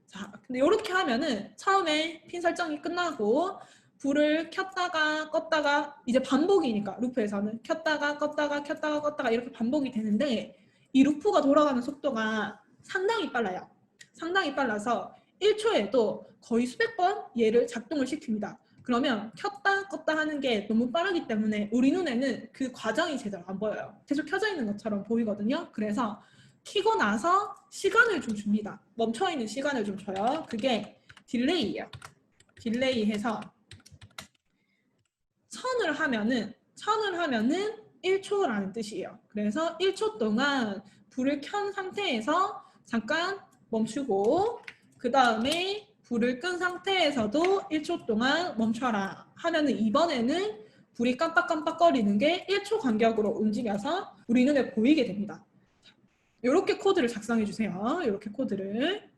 자, 근데 이렇게 하면은 처음에 핀 설정이 끝나고 불을 켰다가 껐다가 이제 반복이니까 루프에서는 켰다가 껐다가 켰다가 껐다가 이렇게 반복이 되는데 이 루프가 돌아가는 속도가 상당히 빨라요. 상당히 빨라서 1초에도 거의 수백 번 얘를 작동을 시킵니다. 그러면 켰다 껐다 하는 게 너무 빠르기 때문에 우리 눈에는 그 과정이 제대로 안 보여요. 계속 켜져 있는 것처럼 보이거든요. 그래서 키고 나서 시간을 좀 줍니다. 멈춰있는 시간을 좀 줘요. 그게 딜레이예요. 딜레이 해서 천을 하면은 1초라는 뜻이에요. 그래서 1초 동안 불을 켠 상태에서 잠깐 멈추고 그 다음에 불을 끈 상태에서도 1초 동안 멈춰라 하면은 이번에는 불이 깜빡깜빡거리는 게 1초 간격으로 움직여서 우리 눈에 보이게 됩니다. 이렇게 코드를 작성해 주세요. 이렇게 코드를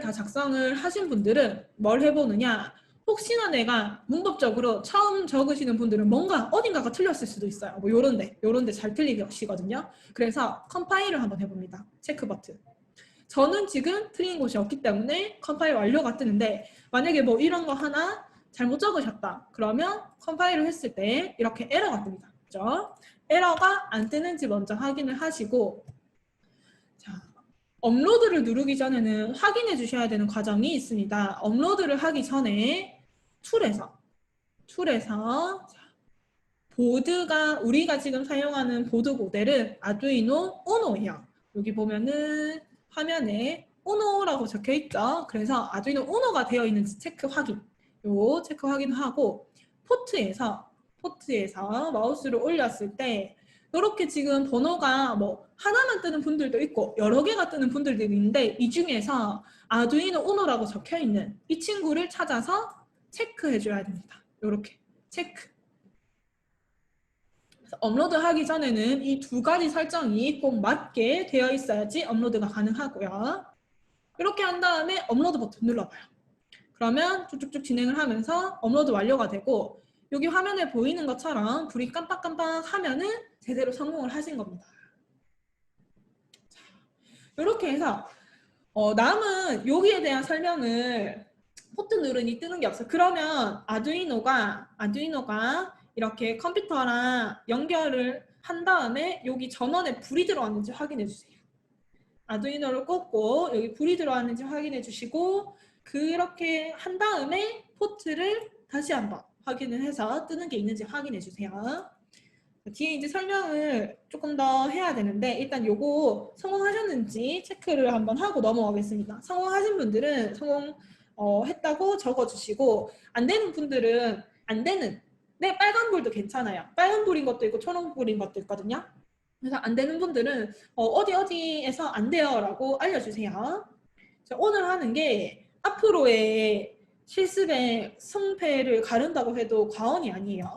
다 작성을 하신 분들은 뭘 해보느냐, 혹시나 내가 문법적으로 처음 적으시는 분들은 뭔가 어딘가가 틀렸을 수도 있어요. 뭐 요런데 잘 틀리시거든요. 그래서 컴파일을 한번 해봅니다. 체크 버튼. 저는 지금 틀린 곳이 없기 때문에 컴파일 완료가 뜨는데 만약에 뭐 이런 거 하나 잘못 적으셨다. 그러면 컴파일을 했을 때 이렇게 에러가 뜹니다. 그죠? 에러가 안 뜨는지 먼저 확인을 하시고, 자, 업로드를 누르기 전에는 확인해 주셔야 되는 과정이 있습니다. 업로드를 하기 전에 툴에서 자, 보드가 우리가 지금 사용하는 보드 모델은 아두이노 우노예요. 여기 보면은 화면에 우노라고 적혀 있죠. 그래서 아두이노 우노가 되어 있는지 체크 확인. 요 체크 확인하고 포트에서 마우스를 올렸을 때 이렇게 지금 번호가 뭐 하나만 뜨는 분들도 있고 여러 개가 뜨는 분들도 있는데 이 중에서 아두이노 우노라고 적혀 있는 이 친구를 찾아서 체크해 줘야 됩니다. 이렇게 체크. 업로드 하기 전에는 이 두 가지 설정이 꼭 맞게 되어 있어야지 업로드가 가능하고요. 이렇게 한 다음에 업로드 버튼 눌러봐요. 그러면 쭉쭉쭉 진행을 하면서 업로드 완료가 되고 여기 화면에 보이는 것처럼 불이 깜빡깜빡 하면은 제대로 성공을 하신 겁니다. 자, 이렇게 해서 남은 여기에 대한 설명을 포트 누르니 뜨는 게 없어요. 그러면 아두이노가 이렇게 컴퓨터랑 연결을 한 다음에 여기 전원에 불이 들어왔는지 확인해 주세요. 아두이노를 꽂고 여기 불이 들어왔는지 확인해 주시고 그렇게 한 다음에 포트를 다시 한번 확인을 해서 뜨는 게 있는지 확인해 주세요. 뒤에 이제 설명을 조금 더 해야 되는데 일단 요거 성공하셨는지 체크를 한번 하고 넘어가겠습니다. 성공하신 분들은 했다고 적어주시고 안 되는 분들은 안 되는 네 빨간불도 괜찮아요. 빨간불인 것도 있고 초록불인 것도 있거든요. 그래서 안 되는 분들은 어디에서 안 돼요 라고 알려주세요. 자, 오늘 하는 게 앞으로의 실습의 승패를 가른다고 해도 과언이 아니에요.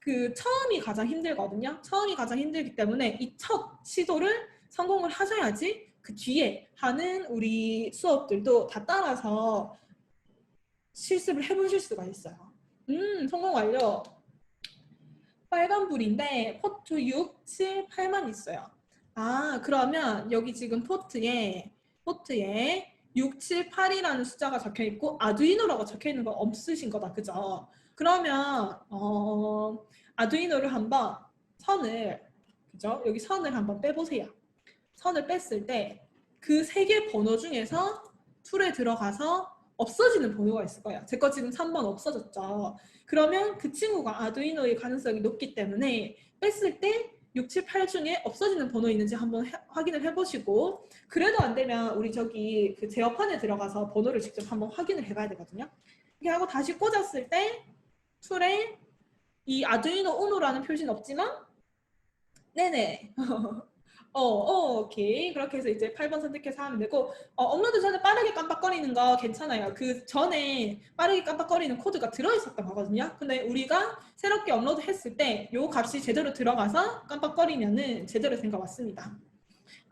그 처음이 가장 힘들거든요. 처음이 가장 힘들기 때문에 이 첫 시도를 성공을 하셔야지 그 뒤에 하는 우리 수업들도 다 따라서 실습을 해보실 수가 있어요. 성공 완료. 빨간불인데 포트 6, 7, 8만 있어요. 아, 그러면 여기 지금 포트에 6, 7, 8이라는 숫자가 적혀 있고 아두이노라고 적혀 있는 거 없으신 거다. 그죠? 그러면 아두이노를 한번 그죠? 여기 선을 한번 빼보세요. 선을 뺐을 때 그 세 개 번호 중에서 툴에 들어가서 없어지는 번호가 있을 거예요. 제 거 지금 3번 없어졌죠. 그러면 그 친구가 아두이노의 가능성이 높기 때문에 뺐을 때 6, 7, 8 중에 없어지는 번호 있는지 한번 확인을 해보시고 그래도 안 되면 우리 저기 그 제어판에 들어가서 번호를 직접 한번 확인을 해봐야 되거든요. 이렇게 하고 다시 꽂았을 때 툴에 이 아두이노 우노라는 표시는 없지만 네네. 오케이. 그렇게 해서 이제 8번 선택해서 하면 되고, 업로드 전에 빠르게 깜빡거리는 거 괜찮아요. 그 전에 빠르게 깜빡거리는 코드가 들어있었던 거거든요. 근데 우리가 새롭게 업로드 했을 때 요 값이 제대로 들어가서 깜빡거리면은 제대로 된 것 같습니다.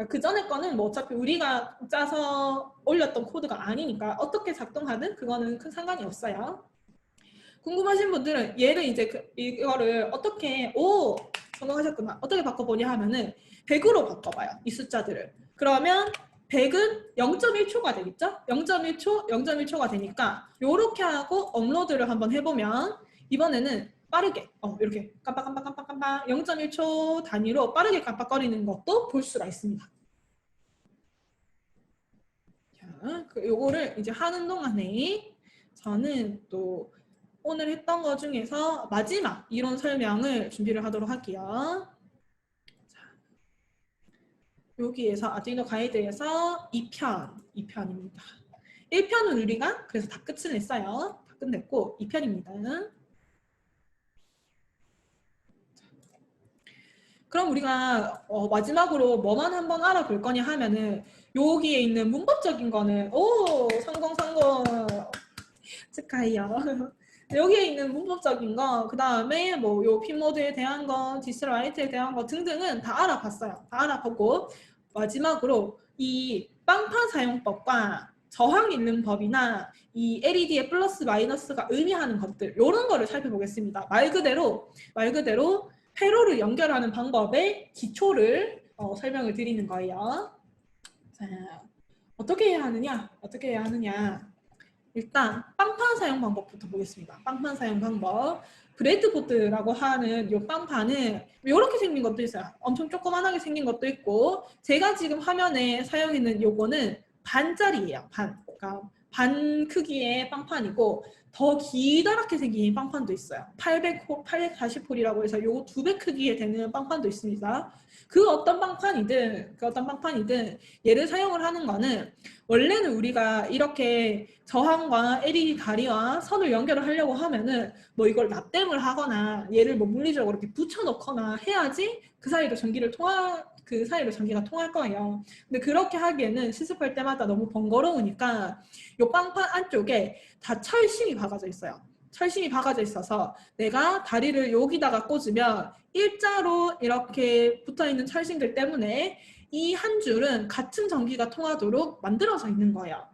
그 전에 거는 뭐 어차피 우리가 짜서 올렸던 코드가 아니니까 어떻게 작동하든 그거는 큰 상관이 없어요. 궁금하신 분들은 얘를 이제 이거를 어떻게 성공하셨구나. 어떻게 바꿔보냐 하면은 100으로 바꿔봐요. 이 숫자들을. 그러면 100은 0.1초가 되겠죠? 0.1초, 0.1초가 되니까 요렇게 하고 업로드를 한번 해보면 이번에는 빠르게 이렇게 깜빡깜빡깜빡깜빡 0.1초 단위로 빠르게 깜빡거리는 것도 볼 수가 있습니다. 자, 요거를 이제 하는 동안에 저는 또 오늘 했던 것 중에서 마지막 이론 설명을 준비를 하도록 할게요. 자, 여기에서 아두이노 가이드에서 2편입니다. 1편은 우리가 그래서 다 끝을 냈어요. 다 끝냈고 2편입니다. 그럼 우리가 마지막으로 뭐만 한번 알아볼 거냐 하면은 여기에 있는 문법적인 거는 성공 축하해요. 여기에 있는 문법적인 거, 그 다음에 뭐 요 핀모드에 대한 거, 디지털 라이트에 대한 거 등등은 다 알아봤어요. 다 알아보고 마지막으로 이 빵판 사용법과 저항 있는 법이나 이 LED의 플러스 마이너스가 의미하는 것들 이런 거를 살펴보겠습니다. 말 그대로 회로를 연결하는 방법의 기초를 설명을 드리는 거예요. 자, 어떻게 해야 하느냐? 일단 빵판 사용 방법부터 보겠습니다. 빵판 사용 방법. 브레드보드라고 하는 이 빵판은 이렇게 생긴 것도 있어요. 엄청 조그만하게 생긴 것도 있고 제가 지금 화면에 사용했는 요거는 반짜리예요. 그러니까 반 크기의 빵판이고 더 기다랗게 생긴 빵판도 있어요. 840홀이라고 해서 요거 2배 크기에 되는 빵판도 있습니다. 그 어떤 빵판이든 얘를 사용을 하는 거는 원래는 우리가 이렇게 저항과 LED 다리와 선을 연결을 하려고 하면은 뭐 이걸 납땜을 하거나 얘를 뭐 물리적으로 이렇게 붙여놓거나 해야지 그 사이로 전기가 통할 거예요. 근데 그렇게 하기에는 실습할 때마다 너무 번거로우니까 이 빵판 안쪽에 다 철심이 박아져 있어요. 철심이 박아져 있어서 내가 다리를 여기다가 꽂으면 일자로 이렇게 붙어있는 철심들 때문에 이 한 줄은 같은 전기가 통하도록 만들어져 있는 거예요.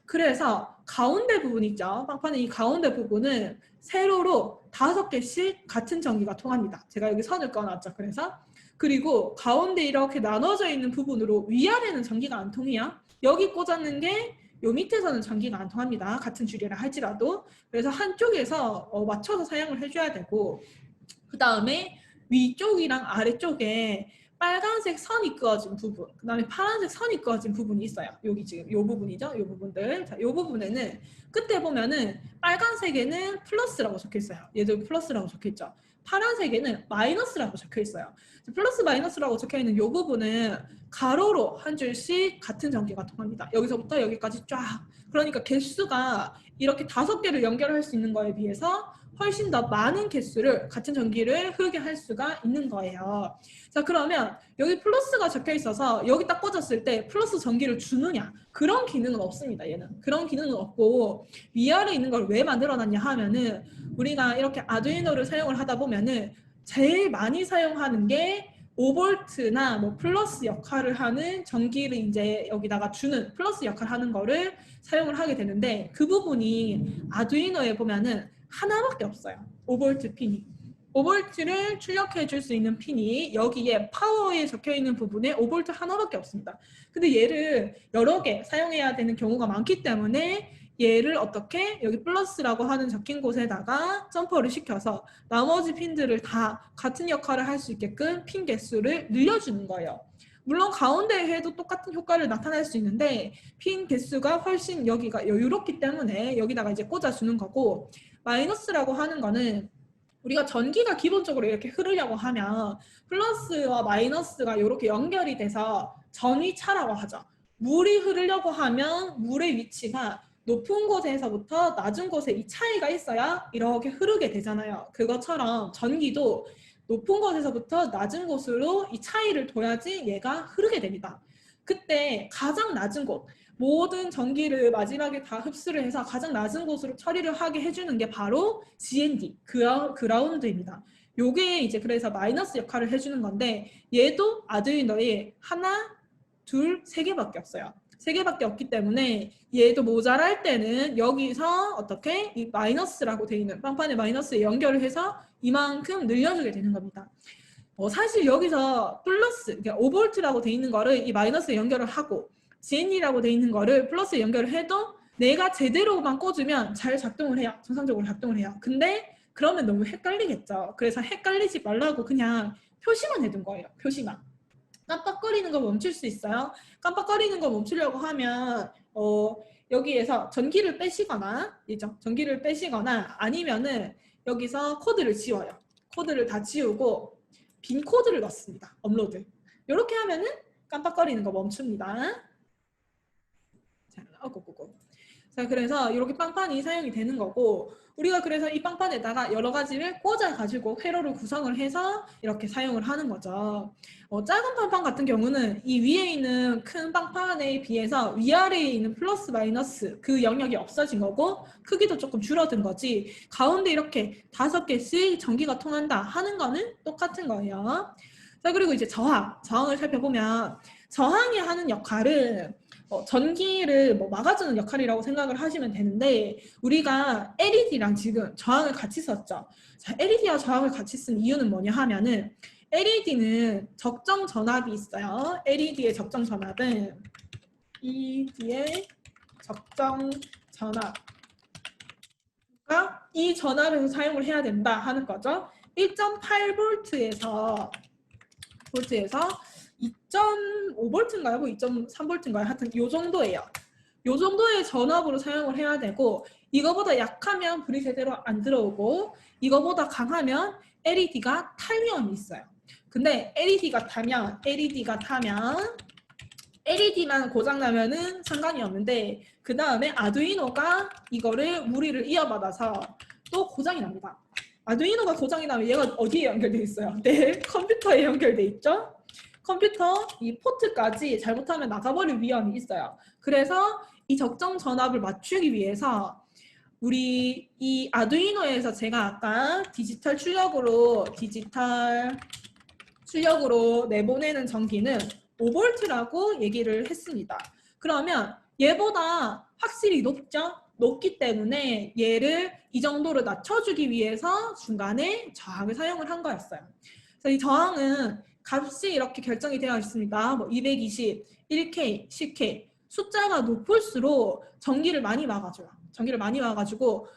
그래서 가운데 부분 있죠. 빵판의 이 가운데 부분은 세로로 5개씩 같은 전기가 통합니다. 제가 여기 선을 꺼놨죠. 그리고 가운데 이렇게 나눠져 있는 부분으로 위아래는 전기가 안 통해요. 여기 꽂았는 게 요 밑에서는 전기가 안 통합니다. 같은 줄이라 할지라도. 그래서 한쪽에서 맞춰서 사용을 해줘야 되고 그 다음에 위쪽이랑 아래쪽에 빨간색 선이 그어진 부분, 그 다음에 파란색 선이 그어진 부분이 있어요. 여기 지금 요 부분이죠. 요 부분들. 자, 요 부분에는 끝에 보면은 빨간색에는 플러스라고 적혀 있어요. 얘도 플러스라고 적혀 있죠. 파란색에는 마이너스라고 적혀 있어요. 플러스 마이너스라고 적혀 있는 요 부분은 가로로 한 줄씩 같은 전기가 통합니다. 여기서부터 여기까지 쫙. 그러니까 개수가 이렇게 5개를 연결할 수 있는 거에 비해서 훨씬 더 많은 개수를 같은 전기를 흐르게 할 수가 있는 거예요. 자, 그러면 여기 플러스가 적혀 있어서 여기 딱 꽂았을 때 플러스 전기를 주느냐? 그런 기능은 없습니다. 얘는. 그런 기능은 없고 위아래에 있는 걸 왜 만들어놨냐 하면은 우리가 이렇게 아두이노를 사용을 하다 보면은 제일 많이 사용하는 게 5V나 뭐 플러스 역할을 하는 전기를 이제 여기다가 주는 플러스 역할을 하는 거를 사용을 하게 되는데 그 부분이 아두이노에 보면은 하나밖에 없어요. 5V 핀이. 5V를 출력해 줄 수 있는 핀이 여기에 파워에 적혀 있는 부분에 5V 하나밖에 없습니다. 근데 얘를 여러 개 사용해야 되는 경우가 많기 때문에 얘를 어떻게 여기 플러스라고 하는 적힌 곳에다가 점퍼를 시켜서 나머지 핀들을 다 같은 역할을 할 수 있게끔 핀 개수를 늘려주는 거예요. 물론 가운데 해도 똑같은 효과를 나타낼 수 있는데 핀 개수가 훨씬 여기가 여유롭기 때문에 여기다가 이제 꽂아주는 거고 마이너스라고 하는 거는 우리가 전기가 기본적으로 이렇게 흐르려고 하면 플러스와 마이너스가 이렇게 연결이 돼서 전위차라고 하죠. 물이 흐르려고 하면 물의 위치가 높은 곳에서부터 낮은 곳에 이 차이가 있어야 이렇게 흐르게 되잖아요. 그것처럼 전기도 높은 곳에서부터 낮은 곳으로 이 차이를 둬야지 얘가 흐르게 됩니다. 그때 가장 낮은 곳, 모든 전기를 마지막에 다 흡수를 해서 가장 낮은 곳으로 처리를 하게 해주는 게 바로 GND, 그라운드입니다. 요게 이제 그래서 마이너스 역할을 해주는 건데 얘도 아두이노에 하나, 둘, 세 개밖에 없어요. 세 개밖에 없기 때문에 얘도 모자랄 때는 여기서 어떻게 이 마이너스라고 되어 있는 빵판에 마이너스에 연결을 해서 이만큼 늘려주게 되는 겁니다. 사실 여기서 플러스, 그러니까 5V라고 되어 있는 거를 이 마이너스에 연결을 하고 GN이라고 되어 있는 거를 플러스에 연결을 해도 내가 제대로만 꽂으면 잘 작동을 해요. 정상적으로 작동을 해요. 근데 그러면 너무 헷갈리겠죠. 그래서 헷갈리지 말라고 그냥 표시만 해둔 거예요. 표시만. 깜빡거리는 거 멈출 수 있어요. 깜빡거리는 거 멈추려고 하면 여기에서 전기를 빼시거나 전기를 빼시거나 아니면은 여기서 코드를 지워요. 코드를 다 지우고 빈 코드를 넣습니다. 업로드. 이렇게 하면은 깜빡거리는 거 멈춥니다. 자, 그래서 이렇게 빵판이 사용이 되는 거고 우리가 그래서 이 빵판에다가 여러 가지를 꽂아가지고 회로를 구성을 해서 이렇게 사용을 하는 거죠. 작은 빵판 같은 경우는 이 위에 있는 큰 빵판에 비해서 위아래에 있는 플러스 마이너스 그 영역이 없어진 거고 크기도 조금 줄어든 거지 가운데 이렇게 5개씩 전기가 통한다 하는 거는 똑같은 거예요. 자, 그리고 이제 저항을 살펴보면 저항이 하는 역할은 전기를 막아주는 역할이라고 생각을 하시면 되는데 우리가 LED랑 지금 저항을 같이 썼죠. 자, LED와 저항을 같이 쓴 이유는 뭐냐 하면은 LED는 적정 전압이 있어요. LED의 적정 전압은 ED의 적정 전압. 그러니까 이 전압에서 사용을 해야 된다 하는 거죠. 1.8V에서 2.5V인가요? 2.3V인가요? 하여튼 이 정도예요. 이 정도의 전압으로 사용을 해야 되고 이거보다 약하면 불이 제대로 안 들어오고 이거보다 강하면 LED가 탈 위험이 있어요. 근데 LED가 타면 LED만 고장나면은 상관이 없는데 그 다음에 아두이노가 이거를 무리를 이어받아서 또 고장이 납니다. 아두이노가 고장이 나면 얘가 어디에 연결돼 있어요? 내 컴퓨터에 연결돼 있죠? 컴퓨터 이 포트까지 잘못하면 나가버릴 위험이 있어요. 그래서 이 적정 전압을 맞추기 위해서 우리 이 아두이노에서 제가 아까 디지털 출력으로 내보내는 전기는 5V라고 얘기를 했습니다. 그러면 얘보다 확실히 높기 때문에 얘를 이 정도로 낮춰주기 위해서 중간에 저항을 사용을 한 거였어요. 그래서 이 저항은 값이 이렇게 결정이 되어 있습니다. 220, 1K, 10K 숫자가 높을수록 전기를 많이 막아줘요. 전기를 많이 막아주고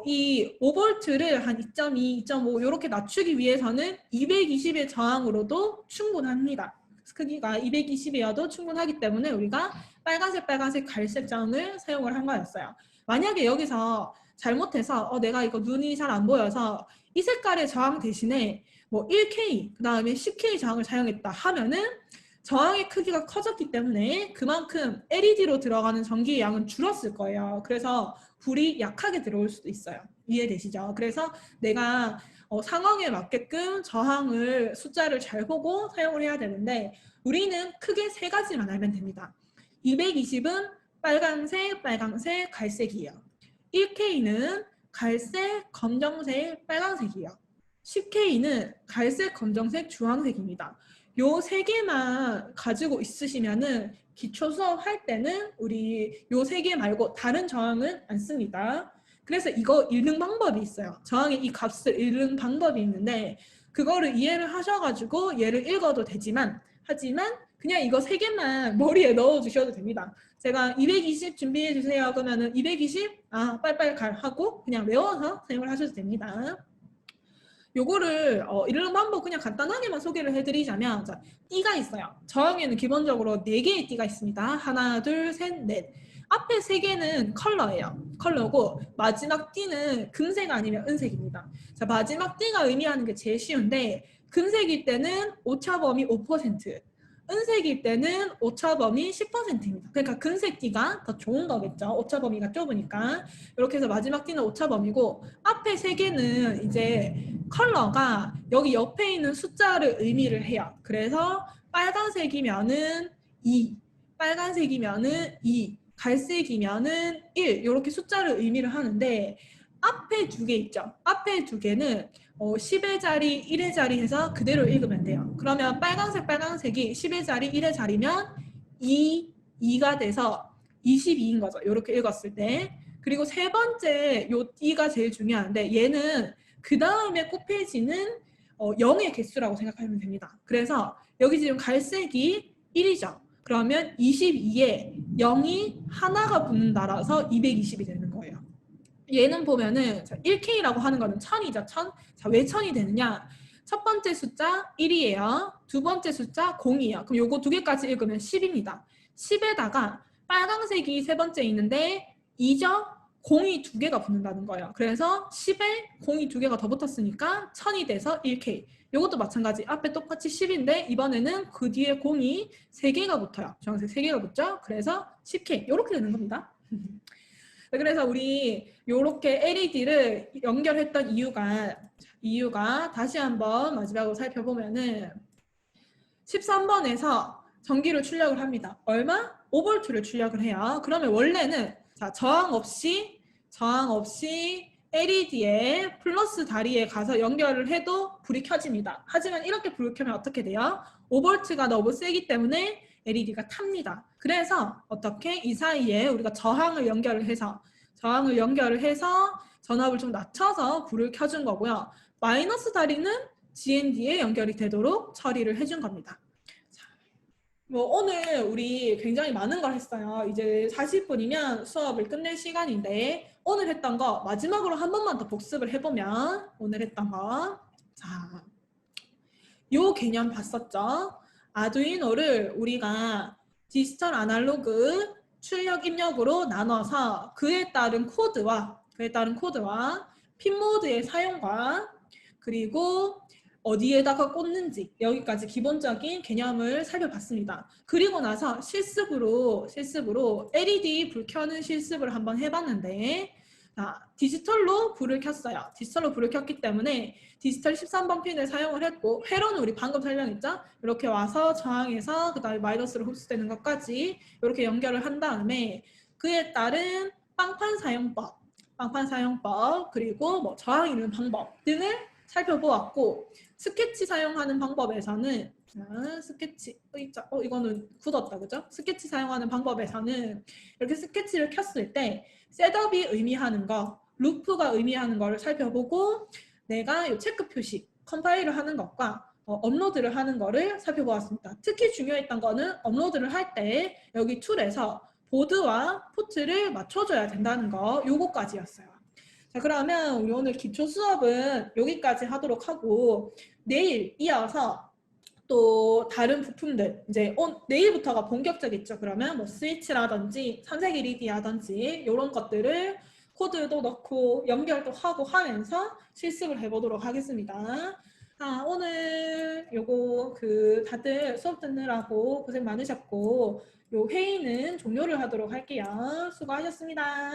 이 5V를 한 2.2, 2.5 이렇게 낮추기 위해서는 220의 저항으로도 충분합니다. 크기가 220이어도 충분하기 때문에 우리가 빨간색, 갈색 저항을 사용을 한 거였어요. 만약에 여기서 잘못해서 내가 이거 눈이 잘 안 보여서 이 색깔의 저항 대신에 1K, 그 다음에 10K 저항을 사용했다 하면은 저항의 크기가 커졌기 때문에 그만큼 LED로 들어가는 전기의 양은 줄었을 거예요. 그래서 불이 약하게 들어올 수도 있어요. 이해되시죠? 그래서 내가 상황에 맞게끔 저항을 숫자를 잘 보고 사용을 해야 되는데 우리는 크게 3가지만 알면 됩니다. 220은 빨간색, 갈색이에요. 1K는 갈색, 검정색, 빨간색이에요. 10K는 갈색, 검정색, 주황색입니다. 요 3개만 가지고 있으시면은 기초 수업 할 때는 우리 요 3개 말고 다른 저항은 안 씁니다. 그래서 이거 읽는 방법이 있어요. 저항의 이 값을 읽는 방법이 있는데 그거를 이해를 하셔가지고 얘를 읽어도 하지만 그냥 이거 3개만 머리에 넣어주셔도 됩니다. 제가 220 준비해주세요. 그러면은 220 빨빨 하고 그냥 외워서 사용을 하셔도 됩니다. 요거를 읽는 방법 그냥 간단하게만 소개를 해드리자면 자, 띠가 있어요. 저항에는 기본적으로 4개의 띠가 있습니다. 하나, 둘, 셋, 넷. 앞에 3개는 컬러고 마지막 띠는 금색 아니면 은색입니다. 자, 마지막 띠가 의미하는 게 제일 쉬운데 금색일 때는 오차범위 5%, 은색일 때는 오차범위 10%입니다. 그러니까 금색 띠가 더 좋은 거겠죠. 오차범위가 좁으니까. 이렇게 해서 마지막 띠는 오차범위고 앞에 세 개는 이제 컬러가 여기 옆에 있는 숫자를 의미를 해요. 그래서 빨간색이면은 2, 빨간색이면은 2, 갈색이면은 1 이렇게 숫자를 의미를 하는데 앞에 두 개 있죠. 앞에 두 개는 10의 자리, 1의 자리 해서 그대로 읽으면 돼요. 그러면 빨간색이 10의 자리, 1의 자리면 2가 돼서 22인 거죠. 이렇게 읽었을 때. 그리고 세 번째 요 띠가 제일 중요한데 얘는 그 다음에 곱해지는 0의 개수라고 생각하면 됩니다. 그래서 여기 지금 갈색이 1이죠. 그러면 22에 0이 하나가 붙는다라서 220이 되는 거예요. 얘는 보면은 1K라고 하는 거는 1000이죠. 1000. 자, 왜 1000이 되느냐? 첫 번째 숫자 1이에요. 두 번째 숫자 0이에요. 그럼 요거 두 개까지 읽으면 10입니다. 10에다가 빨강색이 세 번째 있는데 2죠? 0이 두 개가 붙는다는 거예요. 그래서 10에 0이 두 개가 더 붙었으니까 1000이 돼서 1K. 요것도 마찬가지. 앞에 똑같이 10인데 이번에는 그 뒤에 0이 3개가 붙어요. 주황색 3개가 붙죠? 그래서 10K. 이렇게 되는 겁니다. 그래서 우리 이렇게 LED를 연결했던 이유가 다시 한번 마지막으로 살펴보면은 13번에서 전기를 출력을 합니다. 얼마? 5V를 출력을 해요. 그러면 원래는 자, 저항 없이 LED의 플러스 다리에 가서 연결을 해도 불이 켜집니다. 하지만 이렇게 불을 켜면 어떻게 돼요? 5V가 너무 세기 때문에 LED가 탑니다. 그래서 어떻게 이 사이에 우리가 저항을 연결을 해서 전압을 좀 낮춰서 불을 켜준 거고요. 마이너스 다리는 GND에 연결이 되도록 처리를 해준 겁니다. 자, 뭐 오늘 우리 굉장히 많은 걸 했어요. 이제 40분이면 수업을 끝낼 시간인데 오늘 했던 거 마지막으로 한 번만 더 복습을 해보면 오늘 했던 거 자, 요 개념 봤었죠? 아두이노를 우리가 디지털 아날로그 출력 입력으로 나눠서 그에 따른 코드와 핀 모드의 사용과 그리고 어디에다가 꽂는지 여기까지 기본적인 개념을 살펴봤습니다. 그리고 나서 실습으로 LED 불 켜는 실습을 한번 해봤는데 디지털로 불을 켰어요. 디지털로 불을 켰기 때문에 디지털 13번 핀을 사용을 했고 회로는 우리 방금 설명했죠? 이렇게 와서 저항해서 그 다음에 마이너스로 흡수되는 것까지 이렇게 연결을 한 다음에 그에 따른 빵판 사용법 그리고 뭐 저항 이루는 방법 등을 살펴보았고 스케치 사용하는 방법에서는 이거는 굳었다 그죠? 스케치 사용하는 방법에서는 이렇게 스케치를 켰을 때 셋업이 의미하는 거, 루프가 의미하는 거를 살펴보고 내가 이 체크 표시, 컴파일을 하는 것과 업로드를 하는 거를 살펴보았습니다. 특히 중요했던 거는 업로드를 할 때 여기 툴에서 보드와 포트를 맞춰줘야 된다는 거 요거까지였어요. 자, 그러면 우리 오늘 기초 수업은 여기까지 하도록 하고 내일 이어서 또 다른 부품들 이제 내일부터가 본격적이죠. 그러면 뭐 스위치라든지 삼색 LED라든지 이런 것들을 코드도 넣고 연결도 하고 하면서 실습을 해보도록 하겠습니다. 오늘 요거 다들 수업 듣느라고 고생 많으셨고 요 회의는 종료를 하도록 할게요. 수고하셨습니다.